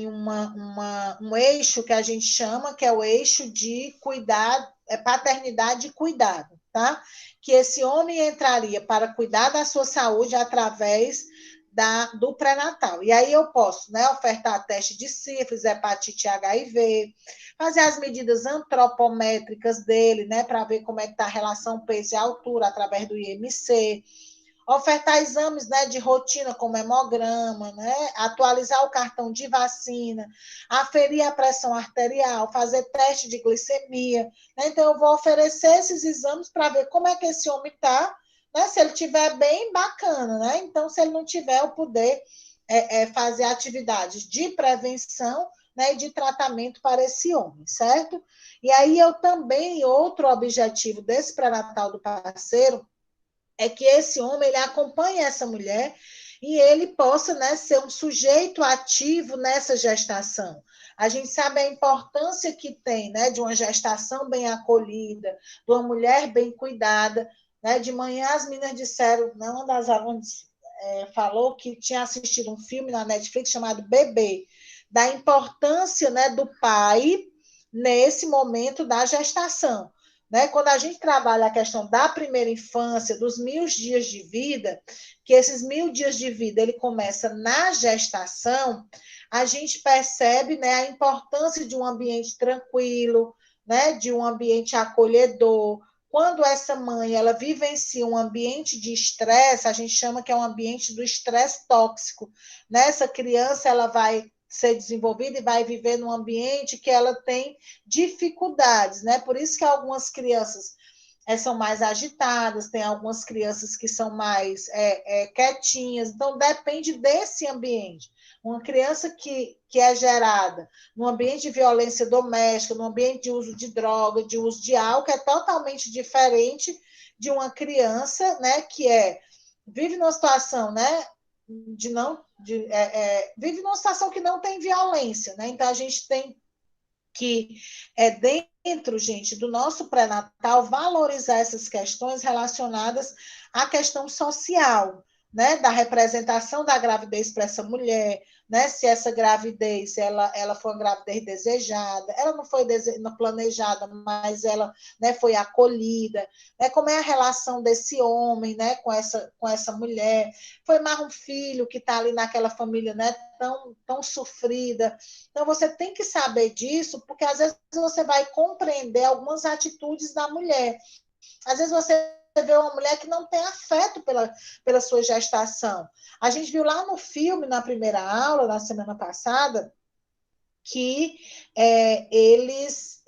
um eixo que a gente chama, que é o eixo de cuidado, paternidade e cuidado, tá? Que esse homem entraria para cuidar da sua saúde através do pré-natal. E aí eu posso, né, ofertar teste de sífilis, hepatite HIV, fazer as medidas antropométricas dele, né, para ver como é que está a relação peso e altura através do IMC, ofertar exames, né, de rotina, como hemograma, né, atualizar o cartão de vacina, aferir a pressão arterial, fazer teste de glicemia, né? Então eu vou oferecer esses exames para ver como é que esse homem está, né? Se ele estiver bem, bacana, né? Então, se ele não tiver, eu poder fazer atividades de prevenção, né, e de tratamento para esse homem, certo? E aí eu também, outro objetivo desse pré-natal do parceiro, é que esse homem ele acompanhe essa mulher e ele possa, né, ser um sujeito ativo nessa gestação. A gente sabe a importância que tem, né, de uma gestação bem acolhida, de uma mulher bem cuidada, né? De manhã as meninas disseram, né, uma das alunas falou que tinha assistido um filme na Netflix chamado Bebê, da importância, né, do pai nesse momento da gestação. Né? Quando a gente trabalha a questão da primeira infância, dos 1000 dias de vida, que esses 1000 dias de vida ele começa na gestação, a gente percebe, né, a importância de um ambiente tranquilo, né, de um ambiente acolhedor. Quando essa mãe ela vivencia um ambiente de estresse, a gente chama que é um ambiente do estresse tóxico. Né? Essa criança ela vai ser desenvolvida e vai viver num ambiente que ela tem dificuldades, né? Por isso que algumas crianças são mais agitadas, tem algumas crianças que são mais quietinhas, então depende desse ambiente. Uma criança que é gerada num ambiente de violência doméstica, num ambiente de uso de droga, de uso de álcool, é totalmente diferente de uma criança, né, que vive numa situação, né, vive numa situação que não tem violência, né? Então a gente tem que dentro, gente, do nosso pré-natal, valorizar essas questões relacionadas à questão social, né? Da representação da gravidez para essa mulher, né? Se essa gravidez ela foi uma gravidez desejada, ela não foi planejada, mas ela, né, foi acolhida, né? Como é a relação desse homem, né, com essa mulher? Foi mais um filho que está ali naquela família, né, tão sofrida. Então você tem que saber disso, porque às vezes você vai compreender algumas atitudes da mulher. Às vezes você vê uma mulher que não tem afeto pela sua gestação. A gente viu lá no filme, na primeira aula, na semana passada, que eles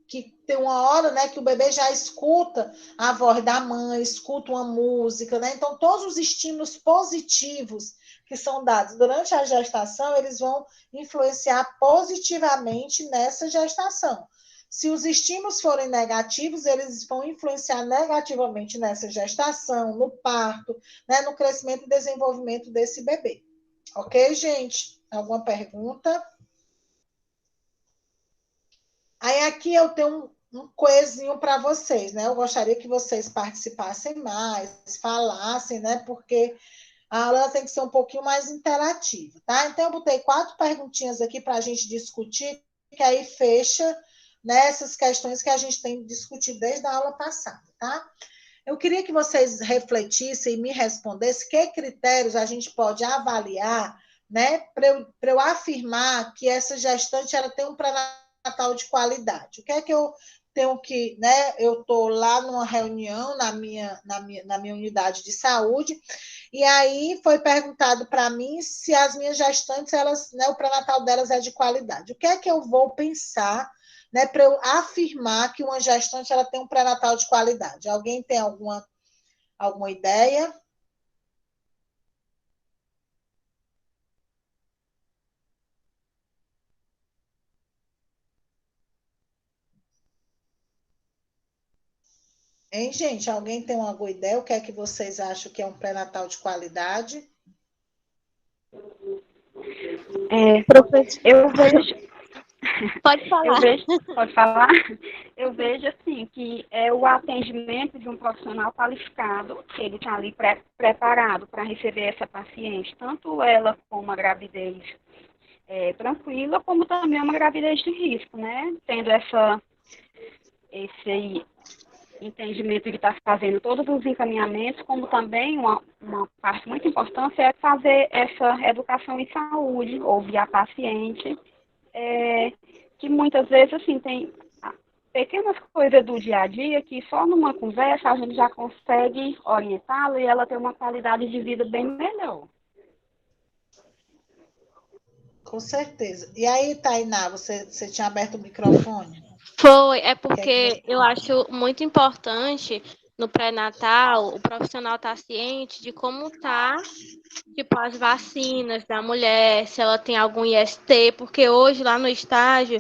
que tem uma hora, né, que o bebê já escuta a voz da mãe, escuta uma música, né? Então todos os estímulos positivos que são dados durante a gestação, eles vão influenciar positivamente nessa gestação. Se os estímulos forem negativos, eles vão influenciar negativamente nessa gestação, no parto, né, no crescimento e desenvolvimento desse bebê. Ok, gente? Alguma pergunta? Aí aqui eu tenho um coisinho para vocês, né? Eu gostaria que vocês participassem mais, falassem, né? Porque a aula tem que ser um pouquinho mais interativa, tá? Então eu botei 4 perguntinhas aqui para a gente discutir, que aí fecha nessas questões que a gente tem discutido desde a aula passada, tá? Eu queria que vocês refletissem e me respondessem que critérios a gente pode avaliar, né, para eu afirmar que essa gestante ela tem um pré-natal de qualidade. O que é que eu tenho que, né? Eu estou lá numa reunião na minha unidade de saúde, e aí foi perguntado para mim se as minhas gestantes, elas, né, o pré-natal delas é de qualidade. O que é que eu vou pensar, né, para eu afirmar que uma gestante ela tem um pré-natal de qualidade? Alguém tem alguma ideia? Hein, gente? Alguém tem alguma ideia? O que é que vocês acham que é um pré-natal de qualidade? Professor, Eu vejo, pode falar. pode falar? Eu vejo assim que é o atendimento de um profissional qualificado, que ele está ali preparado para receber essa paciente, tanto ela com uma gravidez tranquila, como também uma gravidez de risco, né? Tendo esse entendimento de estar fazendo todos os encaminhamentos, como também uma parte muito importante é fazer essa educação em saúde, ouvir a paciente, que muitas vezes, assim, tem pequenas coisas do dia a dia que só numa conversa a gente já consegue orientá-la e ela ter uma qualidade de vida bem melhor. Com certeza. E aí, Tainá, você tinha aberto o microfone? Foi, é Quer que porque você... eu acho muito importante no pré-natal o profissional estar ciente de como tá, tipo, as vacinas da mulher, se ela tem algum IST, porque hoje lá no estágio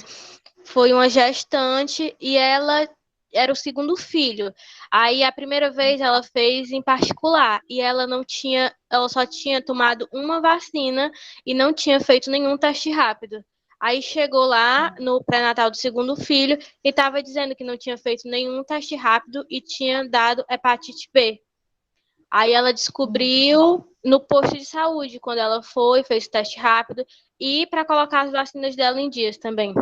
foi uma gestante e ela era o segundo filho. Aí a primeira vez ela fez em particular e ela só tinha tomado uma vacina e não tinha feito nenhum teste rápido. Aí chegou lá no pré-natal do segundo filho e estava dizendo que não tinha feito nenhum teste rápido e tinha dado hepatite B. Aí ela descobriu no posto de saúde, quando ela foi, fez o teste rápido e para colocar as vacinas dela em dias também.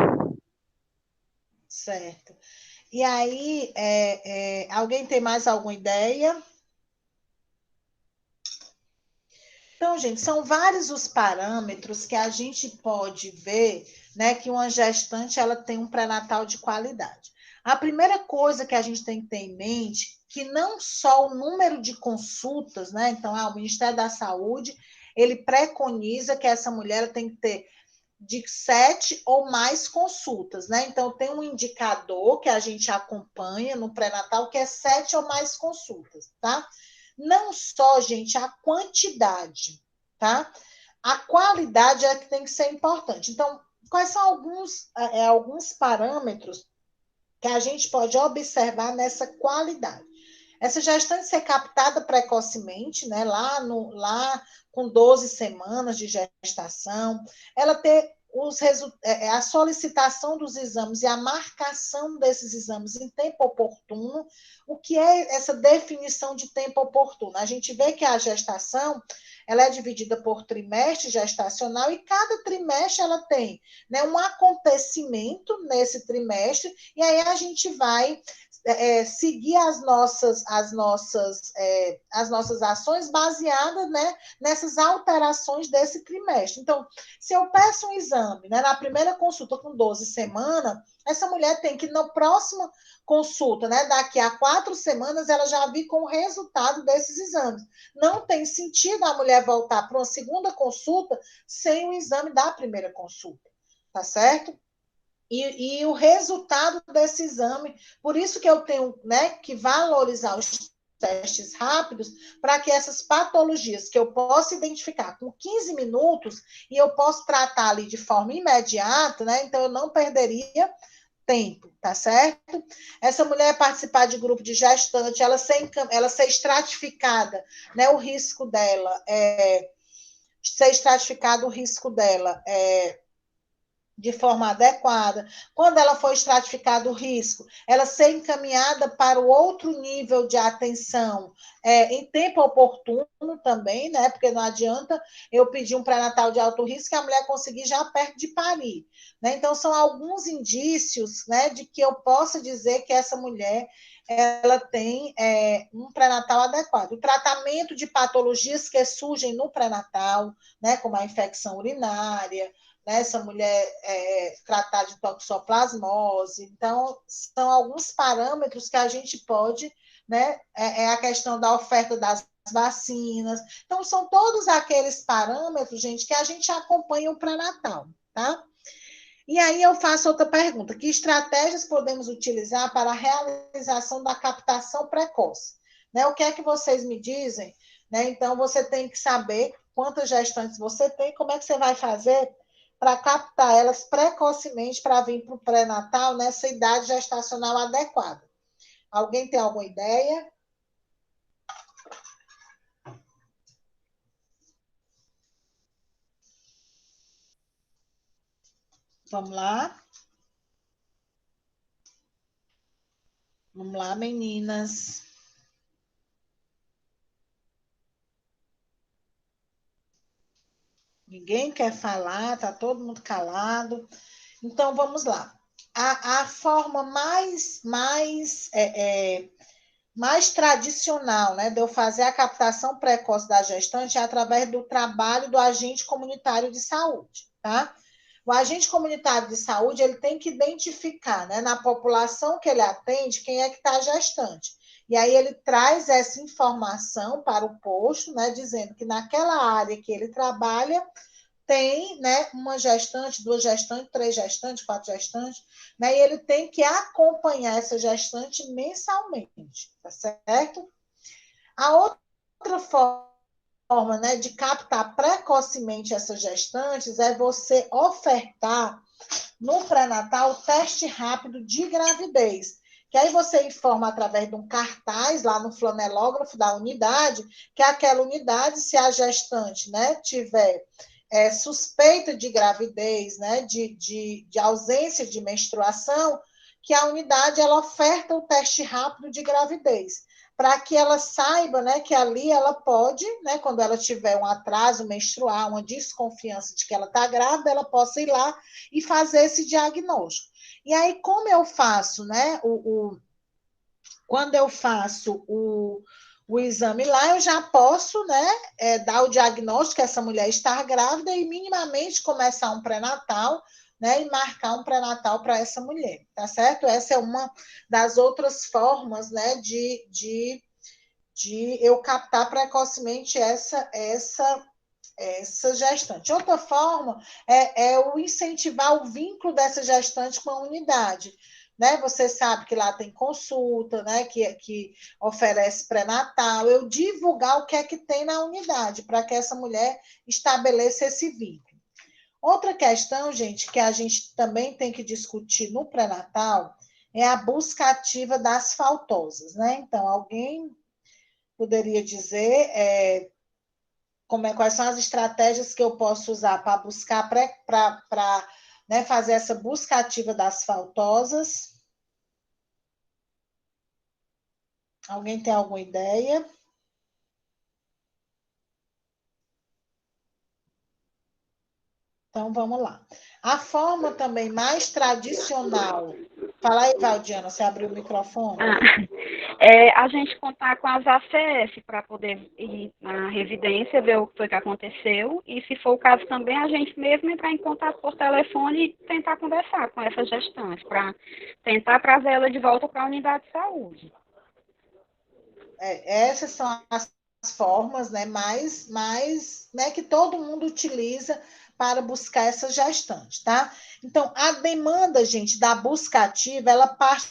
Certo. E aí, alguém tem mais alguma ideia? Então, gente, são vários os parâmetros que a gente pode ver, né, que uma gestante ela tem um pré-natal de qualidade. A primeira coisa que a gente tem que ter em mente que não só o número de consultas, né? Então, o Ministério da Saúde, ele preconiza que essa mulher tem que ter de 7 ou mais consultas, né? Então, tem um indicador que a gente acompanha no pré-natal que é 7 ou mais consultas, tá? Não só, gente, a quantidade, tá? A qualidade é que tem que ser importante. Então, quais são alguns parâmetros que a gente pode observar nessa qualidade? Essa gestante ser captada precocemente, né, lá com 12 semanas de gestação, ela ter a solicitação dos exames e a marcação desses exames em tempo oportuno. O que é essa definição de tempo oportuno? A gente vê que a gestação ela é dividida por trimestre gestacional e cada trimestre ela tem, né, um acontecimento nesse trimestre e aí a gente vai seguir as nossas ações baseadas, né, nessas alterações desse trimestre. Então, se eu peço um exame, né, na primeira consulta com 12 semanas, essa mulher tem que, na próxima consulta, né, daqui a 4 semanas, ela já vir com o resultado desses exames. Não tem sentido a mulher voltar para uma segunda consulta sem o exame da primeira consulta, tá certo? E o resultado desse exame, por isso que eu tenho, né, que valorizar os testes rápidos para que essas patologias que eu posso identificar com 15 minutos e eu posso tratar ali de forma imediata, né? Então eu não perderia tempo, tá certo? Essa mulher participar de grupo de gestante, ela ser estratificada, né? O risco dela ser estratificado o risco dela de forma adequada. Quando ela for estratificado o risco, ela ser encaminhada para o outro nível de atenção em tempo oportuno também, né? Porque não adianta eu pedir um pré-natal de alto risco e a mulher conseguir já perto de parir, né? Então, são alguns indícios, né, de que eu possa dizer que essa mulher ela tem um pré-natal adequado. O tratamento de patologias que surgem no pré-natal, né, como a infecção urinária, né, essa mulher tratar de toxoplasmose. Então, são alguns parâmetros que a gente pode, né, a questão da oferta das vacinas. Então, são todos aqueles parâmetros, gente, que a gente acompanha o pré-natal, tá? E aí eu faço outra pergunta: que estratégias podemos utilizar para a realização da captação precoce? Né, o que é que vocês me dizem? Né, então, você tem que saber quantas gestantes você tem, como é que você vai fazer para captar elas precocemente para vir para o pré-natal nessa idade gestacional adequada. Alguém tem alguma ideia? Vamos lá? Vamos lá, meninas. Ninguém quer falar, tá todo mundo calado. Então, vamos lá. a forma mais tradicional, né, de eu fazer a captação precoce da gestante é através do trabalho do agente comunitário de saúde, tá? O agente comunitário de saúde, ele tem que identificar, né, na população que ele atende, quem é que está gestante. E aí ele traz essa informação para o posto, né, dizendo que naquela área que ele trabalha, tem, né, uma gestante, 2 gestantes, 3 gestantes, 4 gestantes, né, e ele tem que acompanhar essa gestante mensalmente, tá certo? A outra forma, né, de captar precocemente essas gestantes é você ofertar no pré-natal teste rápido de gravidez, que aí você informa através de um cartaz lá no flanelógrafo da unidade, que aquela unidade, se a gestante, né, tiver suspeita de gravidez, né, de ausência de menstruação, que a unidade ela oferta o teste rápido de gravidez, para que ela saiba, né, que ali ela pode, né, quando ela tiver um atraso menstrual, uma desconfiança de que ela está grávida, ela possa ir lá e fazer esse diagnóstico. E aí, como eu faço, né, quando eu faço o exame lá, eu já posso, né, dar o diagnóstico que essa mulher está grávida e minimamente começar um pré-natal, né, e marcar um pré-natal para essa mulher, tá certo? Essa é uma das outras formas, né, de eu captar precocemente essa gestante. Outra forma é o incentivar o vínculo dessa gestante com a unidade. Né? Você sabe que lá tem consulta, né? que oferece pré-natal, eu divulgar o que é que tem na unidade, para que essa mulher estabeleça esse vínculo. Outra questão, gente, que a gente também tem que discutir no pré-natal é a busca ativa das faltosas. Né? Então, alguém poderia dizer quais são as estratégias que eu posso usar para buscar, para né, fazer essa busca ativa das faltosas? Alguém tem alguma ideia? Então, vamos lá. A forma também mais tradicional... Fala aí, Valdiana, você abriu o microfone? A gente contar com as ACS para poder ir na residência, ver o que foi que aconteceu, e se for o caso também, a gente mesmo entrar em contato por telefone e tentar conversar com essa gestante, para tentar trazer ela de volta para a unidade de saúde. Essas são as formas, né, mais né, que todo mundo utiliza para buscar essa gestante, tá? Então, a demanda, gente, da busca ativa, ela parte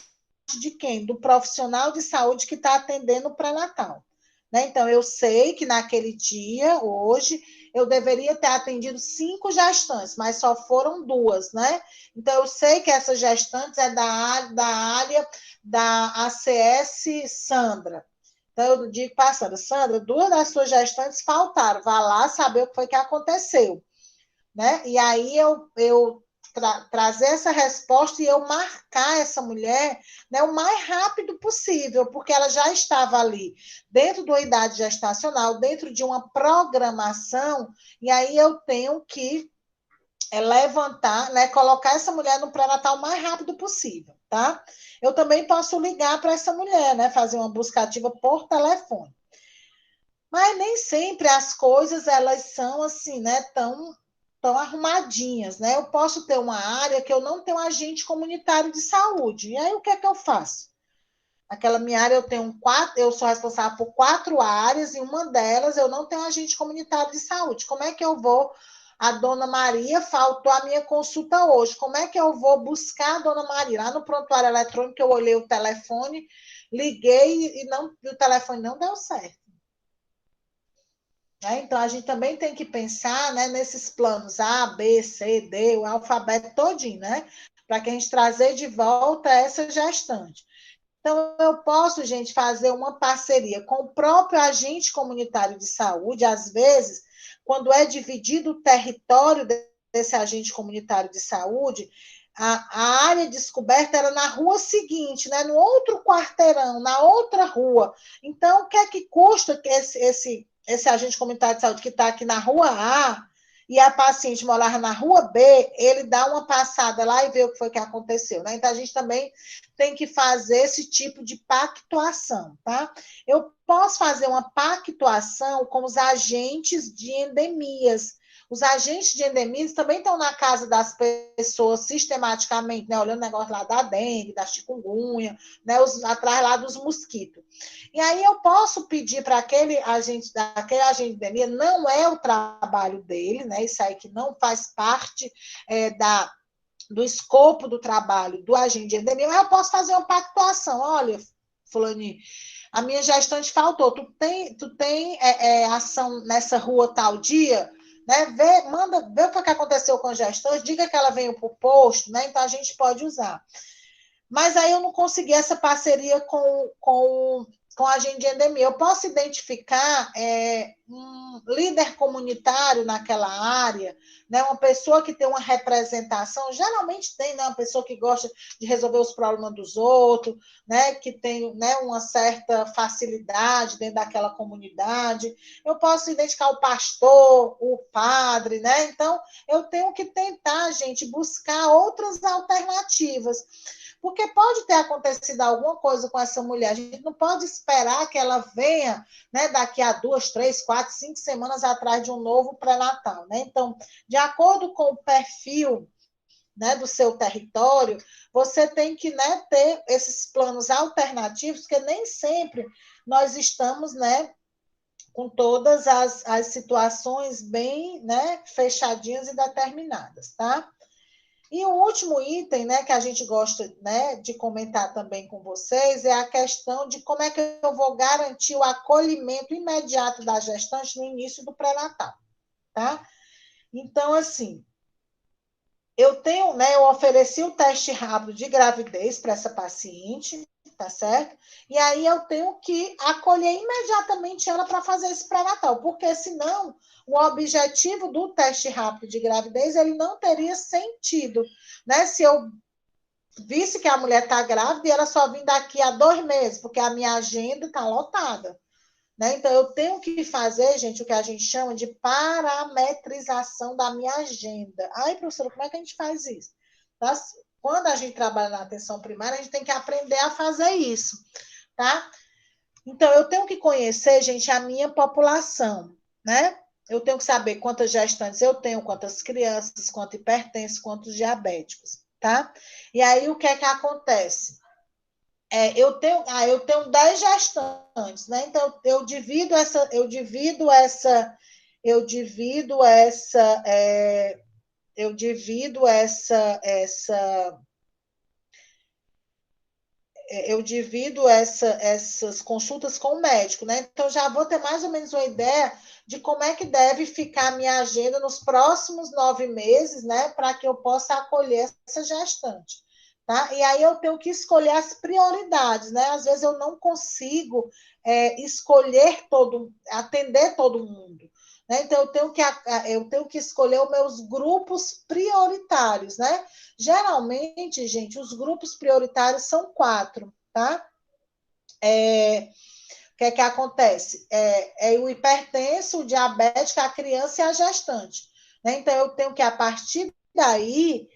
de quem? Do profissional de saúde que está atendendo o pré-natal. Né? Então, eu sei que naquele dia, hoje, eu deveria ter atendido 5 gestantes, mas só foram 2, né? Então, eu sei que essas gestantes é da área da ACS Sandra. Então, eu digo para a Sandra, Sandra, 2 das suas gestantes faltaram, vá lá saber o que foi que aconteceu. Né? E aí eu trazer essa resposta e eu marcar essa mulher, né, o mais rápido possível, porque ela já estava ali, dentro de uma idade gestacional, dentro de uma programação, e aí eu tenho que levantar, né, colocar essa mulher no pré-natal o mais rápido possível, tá? Eu também posso ligar para essa mulher, né, fazer uma busca ativa por telefone. Mas nem sempre as coisas, elas são assim, né, tão arrumadinhas, né? Eu posso ter uma área que eu não tenho agente comunitário de saúde. E aí, o que é que eu faço? Aquela minha área, eu sou responsável por 4 áreas, e uma delas eu não tenho agente comunitário de saúde. Como é que eu vou? A dona Maria faltou a minha consulta hoje. Como é que eu vou buscar a dona Maria? Lá no prontuário eletrônico, eu olhei o telefone, liguei e o telefone não deu certo. Então, a gente também tem que pensar, né, nesses planos A, B, C, D, o alfabeto todinho, né? Para que a gente trazer de volta essa gestante. Então, eu posso, gente, fazer uma parceria com o próprio agente comunitário de saúde, às vezes, quando é dividido o território desse agente comunitário de saúde, a área descoberta era na rua seguinte, né, no outro quarteirão, na outra rua. Então, o que é que custa que esse agente comunitário de saúde que está aqui na rua A, e a paciente morar na rua B, ele dá uma passada lá e vê o que foi que aconteceu, né? Então, a gente também tem que fazer esse tipo de pactuação, tá? Eu posso fazer uma pactuação com os agentes de endemias. Os agentes de endemias também estão na casa das pessoas sistematicamente, né? Olhando o negócio lá da dengue, da chikungunya, né? Atrás lá dos mosquitos. E aí eu posso pedir para aquele agente de endemia, não é o trabalho dele, né? Isso aí que não faz parte do escopo do trabalho do agente de endemia, mas eu posso fazer uma pactuação. Olha, fulaninho, a minha gestante faltou, tu tem ação nessa rua tal dia, né? Vê o que aconteceu com a gestante, diga que ela veio para o posto, né? Então a gente pode usar. Mas aí eu não consegui essa parceria com a agente de endemia. Eu posso identificar um líder comunitário naquela área, né? Uma pessoa que tem uma representação, geralmente tem, né? Uma pessoa que gosta de resolver os problemas dos outros, né? Que tem, né, uma certa facilidade dentro daquela comunidade. Eu posso identificar o pastor, o padre, né? Então, eu tenho que tentar, gente, buscar outras alternativas. Porque pode ter acontecido alguma coisa com essa mulher. A gente não pode esperar que ela venha, né, daqui a 2, 3, 4, 5 semanas atrás de um novo pré-natal, né? Então, de acordo com o perfil, né, do seu território, você tem que, né, ter esses planos alternativos, porque nem sempre nós estamos, né, com todas as situações bem, né, fechadinhas e determinadas, tá? E o último item, né, que a gente gosta, né, de comentar também com vocês é a questão de como é que eu vou garantir o acolhimento imediato da gestante no início do pré-natal, tá? Então, assim, eu ofereci o teste rápido de gravidez para essa paciente, tá certo? E aí eu tenho que acolher imediatamente ela para fazer esse pré-natal, porque senão o objetivo do teste rápido de gravidez ele não teria sentido, né? Se eu visse que a mulher está grávida e ela só vem daqui a 2 meses, porque a minha agenda está lotada. Né? Então, eu tenho que fazer, gente, o que a gente chama de parametrização da minha agenda. Ai, professora, como é que a gente faz isso? Tá? Quando a gente trabalha na atenção primária, a gente tem que aprender a fazer isso, tá? Então, eu tenho que conhecer, gente, a minha população, né? Eu tenho que saber quantas gestantes eu tenho, quantas crianças, quantos hipertensos, quantos diabéticos, tá? E aí, o que é que acontece? Eu tenho 10 gestantes, né? Então, eu divido essa, eu divido essa, eu divido essa, eu divido essas consultas com o médico, né? Então, já vou ter mais ou menos uma ideia de como é que deve ficar a minha agenda nos próximos 9 meses, né? Para que eu possa acolher essa gestante. Tá? E aí eu tenho que escolher as prioridades, né? Às vezes eu não consigo atender todo mundo. Né? Então, eu tenho que escolher os meus grupos prioritários, né? Geralmente, gente, os grupos prioritários são 4, tá? O que é que acontece? O hipertenso, o diabético, a criança e a gestante. Né? Então, eu tenho que, a partir daí,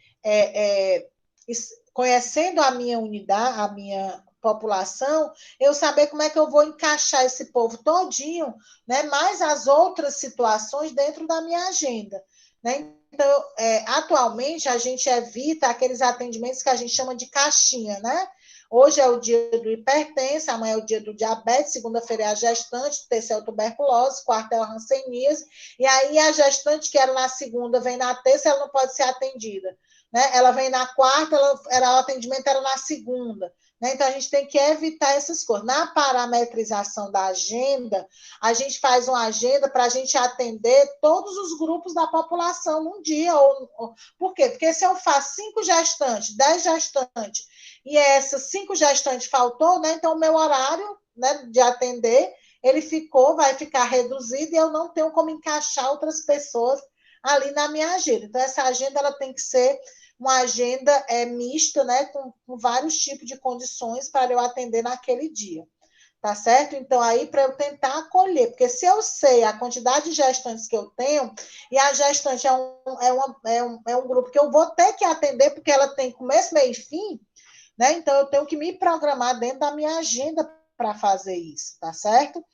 conhecendo a minha unidade, a minha população, eu saber como é que eu vou encaixar esse povo todinho, né, mais as outras situações dentro da minha agenda. Né? Então, atualmente, a gente evita aqueles atendimentos que a gente chama de caixinha, né? Hoje é o dia do hipertenso, amanhã é o dia do diabetes, segunda-feira é a gestante, terça é a tuberculose, quarta é a hanseníase, e aí a gestante que era na segunda vem na terça, ela não pode ser atendida. Né? Ela vem na quarta, o atendimento era na segunda. Né? Então, a gente tem que evitar essas coisas. Na parametrização da agenda, a gente faz uma agenda para a gente atender todos os grupos da população num dia. Por quê? Porque se eu faço 5 gestantes, 10 gestantes, e essas 5 gestantes faltou, né? Então o meu horário, né, de atender, ele vai ficar reduzido e eu não tenho como encaixar outras pessoas ali na minha agenda. Então, essa agenda ela tem que ser uma agenda mista, né, com vários tipos de condições para eu atender naquele dia. tá certo? Então, aí, para eu tentar acolher, porque se eu sei a quantidade de gestantes que eu tenho, e a gestante é um grupo que eu vou ter que atender, porque ela tem começo, meio e fim, né? Então, eu tenho que me programar dentro da minha agenda para fazer isso, tá certo?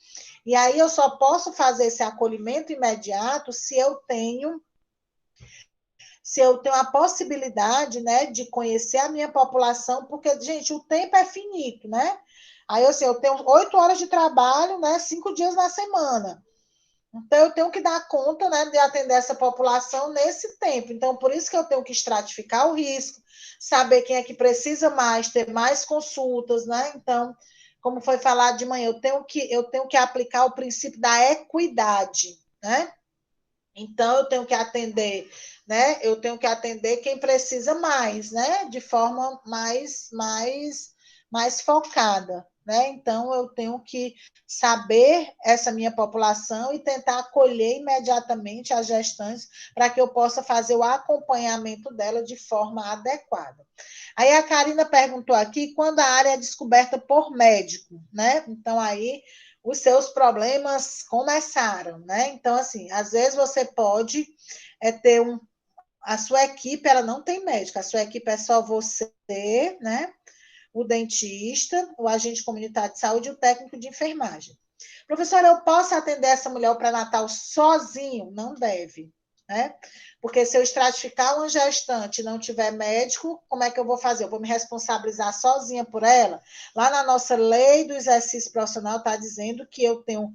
E aí, eu só posso fazer esse acolhimento imediato se eu tenho a possibilidade, né, de conhecer a minha população, porque, gente, o tempo é finito, né? Aí, assim, eu tenho 8 horas de trabalho, né, 5 dias na semana. Então, eu tenho que dar conta, né, de atender essa população nesse tempo. Então, por isso que eu tenho que estratificar o risco, saber quem é que precisa mais, ter mais consultas, né? Então, como foi falado de manhã, eu tenho que aplicar o princípio da equidade, né? Então, eu tenho que atender, né? Eu tenho que atender quem precisa mais, né? De forma mais focada, né? Então, eu tenho que saber essa minha população e tentar acolher imediatamente as gestantes para que eu possa fazer o acompanhamento dela de forma adequada. Aí a Karina perguntou aqui quando a área é descoberta por médico, né? Então, aí os seus problemas começaram, né? Então, assim, às vezes você pode ter a sua equipe, ela não tem médico, a sua equipe é só você, né? O dentista, o agente comunitário de saúde e o técnico de enfermagem. Professora, eu posso atender essa mulher o pré-natal sozinho? Não deve, né? Porque se eu estratificar uma gestante e não tiver médico, como é que eu vou fazer? Eu vou me responsabilizar sozinha por ela? Lá na nossa lei do exercício profissional está dizendo que eu tenho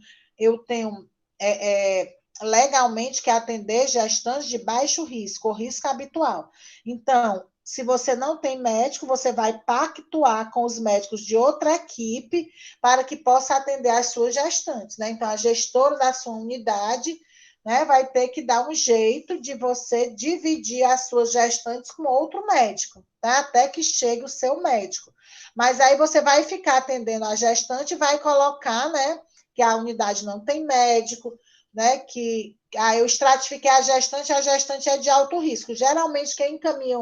legalmente que atender gestantes de baixo risco, ou risco habitual. Então, se você não tem médico, você vai pactuar com os médicos de outra equipe para que possa atender as suas gestantes, né? Então, a gestora da sua unidade, né, vai ter que dar um jeito de você dividir as suas gestantes com outro médico, tá? Até que chegue o seu médico. Mas aí você vai ficar atendendo a gestante e vai colocar, né, que a unidade não tem médico, né, que eu estratifiquei a gestante é de alto risco. Geralmente, quem encaminha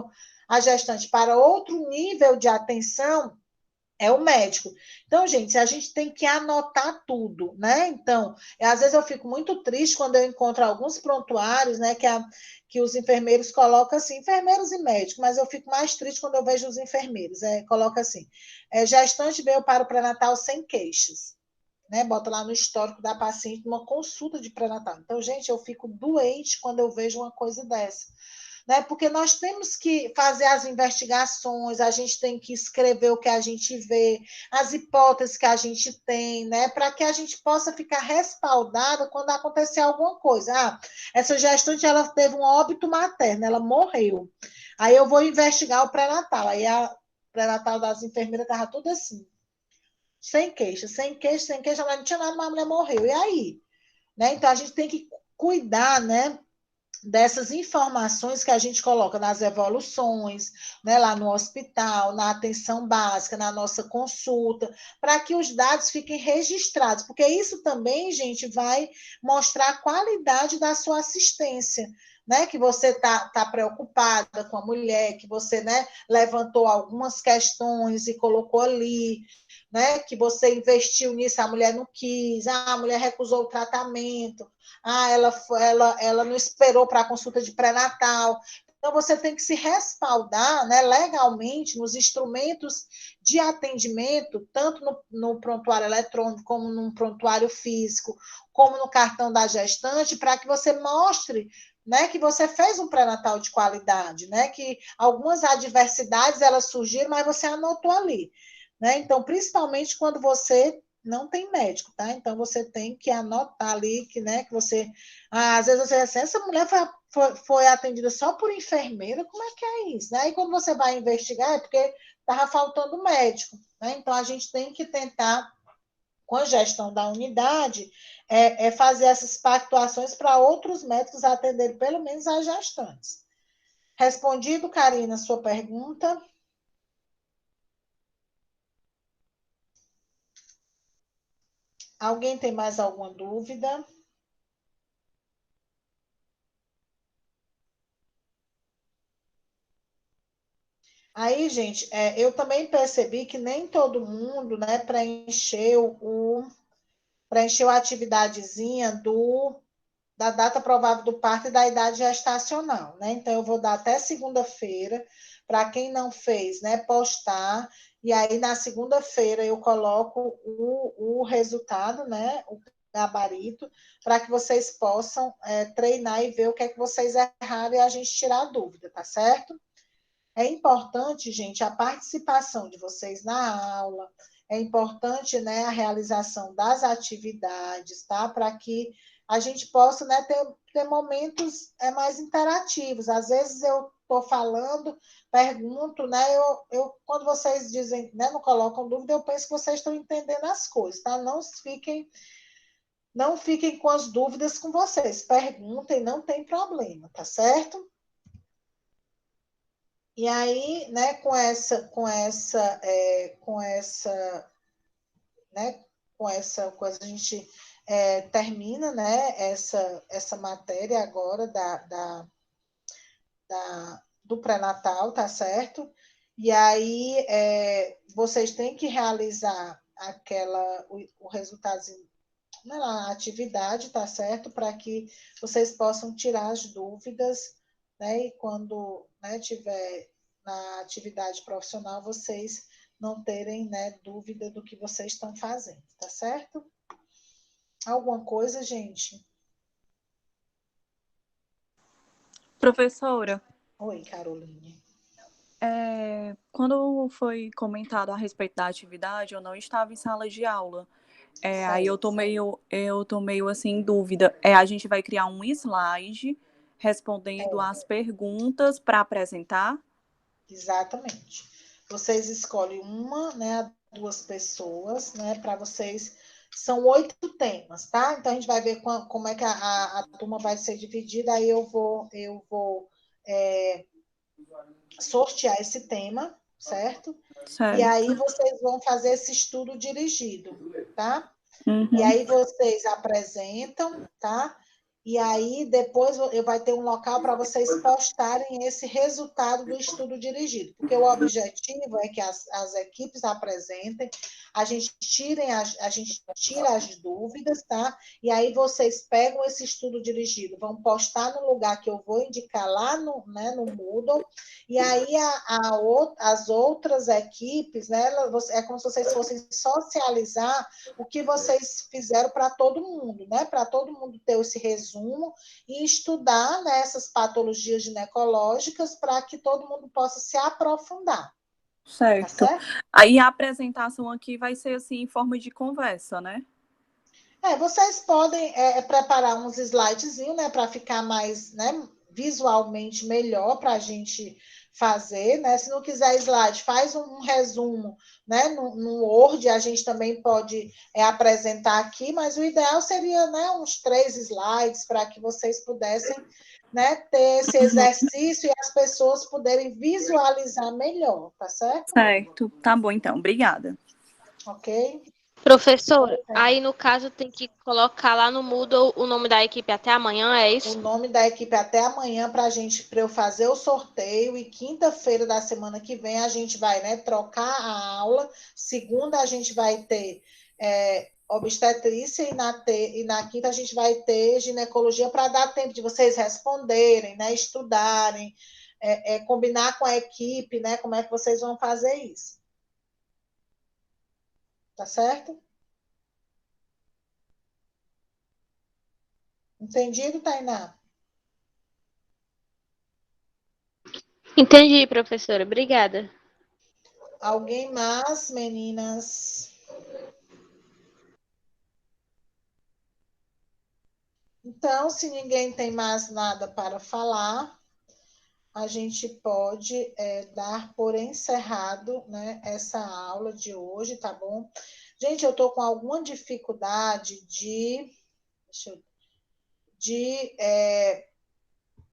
a gestante para outro nível de atenção é o médico. Então, gente, a gente tem que anotar tudo, né? Então, às vezes eu fico muito triste quando eu encontro alguns prontuários, né, que os enfermeiros colocam assim, enfermeiros e médicos, mas eu fico mais triste quando eu vejo os enfermeiros, coloca assim, gestante veio para o pré-natal sem queixas, né? Bota lá no histórico da paciente uma consulta de pré-natal. Então, gente, eu fico doente quando eu vejo uma coisa dessa, né? Porque nós temos que fazer as investigações, a gente tem que escrever o que a gente vê, as hipóteses que a gente tem, né? Para que a gente possa ficar respaldada quando acontecer alguma coisa. Essa gestante ela teve um óbito materno, ela morreu. Aí eu vou investigar o pré-natal. Aí a pré-natal das enfermeiras estava tudo assim, sem queixa, sem queixa, sem queixa, mas não tinha nada, mas a mulher morreu. E aí? Né? Então a gente tem que cuidar, né, dessas informações que a gente coloca nas evoluções, né, lá no hospital, na atenção básica, na nossa consulta, para que os dados fiquem registrados, porque isso também, gente, vai mostrar a qualidade da sua assistência, né, que você tá preocupada com a mulher, que você, né, levantou algumas questões e colocou ali, né, que você investiu nisso, a mulher não quis, a mulher recusou o tratamento, ela não esperou para a consulta de pré-natal. Então, você tem que se respaldar, né, legalmente nos instrumentos de atendimento, tanto no prontuário eletrônico, como no prontuário físico, como no cartão da gestante, para que você mostre, né, que você fez um pré-natal de qualidade, né, que algumas adversidades elas surgiram, mas você anotou ali, né? Então, principalmente quando você não tem médico, tá? Então, você tem que anotar ali que, né, que você... às vezes você diz assim, essa mulher foi atendida só por enfermeira, como é que é isso? Né? E quando você vai investigar, é porque estava faltando médico, né? Então, a gente tem que tentar, com a gestão da unidade, fazer essas pactuações para outros médicos atenderem pelo menos as gestantes. Respondido, Karina, a sua pergunta? Alguém tem mais alguma dúvida? Aí, gente, eu também percebi que nem todo mundo, né, preencheu a atividadezinha da data provável do parto e da idade gestacional, né? Então, eu vou dar até segunda-feira, para quem não fez, né, postar, e aí na segunda-feira eu coloco o resultado, né, o gabarito, para que vocês possam treinar e ver o que é que vocês erraram e a gente tirar a dúvida, tá certo? É importante, gente, a participação de vocês na aula, é importante, né, a realização das atividades, tá? Para que a gente possa, né, ter momentos mais interativos. Às vezes eu estou falando, pergunto, né? Quando vocês dizem, né, não colocam dúvida, eu penso que vocês estão entendendo as coisas, tá? Não fiquem com as dúvidas com vocês. Perguntem, não tem problema, tá certo? E aí, né, né, com essa coisa, a gente termina, né, essa matéria agora do pré-natal, tá certo? E aí, vocês têm que realizar o resultadozinho na atividade, tá certo? Para que vocês possam tirar as dúvidas, né? E quando, né, tiver na atividade profissional, vocês não terem, né, dúvida do que vocês estão fazendo, tá certo? Alguma coisa, gente? Professora, Oi, Caroline. quando foi comentado a respeito da atividade, eu não estava em sala de aula. Aí eu tô meio assim em dúvida. A gente vai criar um slide respondendo as perguntas para apresentar? Exatamente. Vocês escolhem uma, né, duas pessoas, né, para vocês. São 8 temas, tá? Então a gente vai ver como é que a turma vai ser dividida. Aí eu vou sortear esse tema, certo? E aí Certo. vocês vão fazer esse estudo dirigido, tá? Uhum. E aí vocês apresentam, tá? E aí depois vai ter um local para vocês postarem esse resultado do estudo dirigido, porque o objetivo é que as equipes apresentem, a gente tira as dúvidas, tá? E aí vocês pegam esse estudo dirigido, vão postar no lugar que eu vou indicar lá no Moodle, e aí as outras equipes, né? É como se vocês fossem socializar o que vocês fizeram para todo mundo, né? Para todo mundo ter esse resumo e estudar, né, essas patologias ginecológicas para que todo mundo possa se aprofundar. Certo. Tá certo? Aí a apresentação aqui vai ser assim em forma de conversa, né? Vocês podem preparar uns slidezinhos, né, para ficar mais, né, visualmente melhor para a gente fazer, né? Se não quiser slide, faz um resumo, né, no Word, a gente também pode apresentar aqui, mas o ideal seria, né, uns 3 slides para que vocês pudessem, né, ter esse exercício e as pessoas poderem visualizar melhor, tá certo? Certo. Tá bom, então. Obrigada. Ok? Professora, aí no caso tem que colocar lá no Moodle o nome da equipe até amanhã, é isso? O nome da equipe até amanhã para eu fazer o sorteio e quinta-feira da semana que vem a gente vai, né, trocar a aula. Segunda a gente vai ter obstetrícia e na quinta a gente vai ter ginecologia para dar tempo de vocês responderem, né, estudarem, combinar com a equipe, né, como é que vocês vão fazer isso. Tá certo? Entendido, Tainá? Entendi, professora. Obrigada. Alguém mais, meninas? Então, se ninguém tem mais nada para falar, a gente pode dar por encerrado, né, essa aula de hoje, tá bom? Gente, eu estou com alguma dificuldade de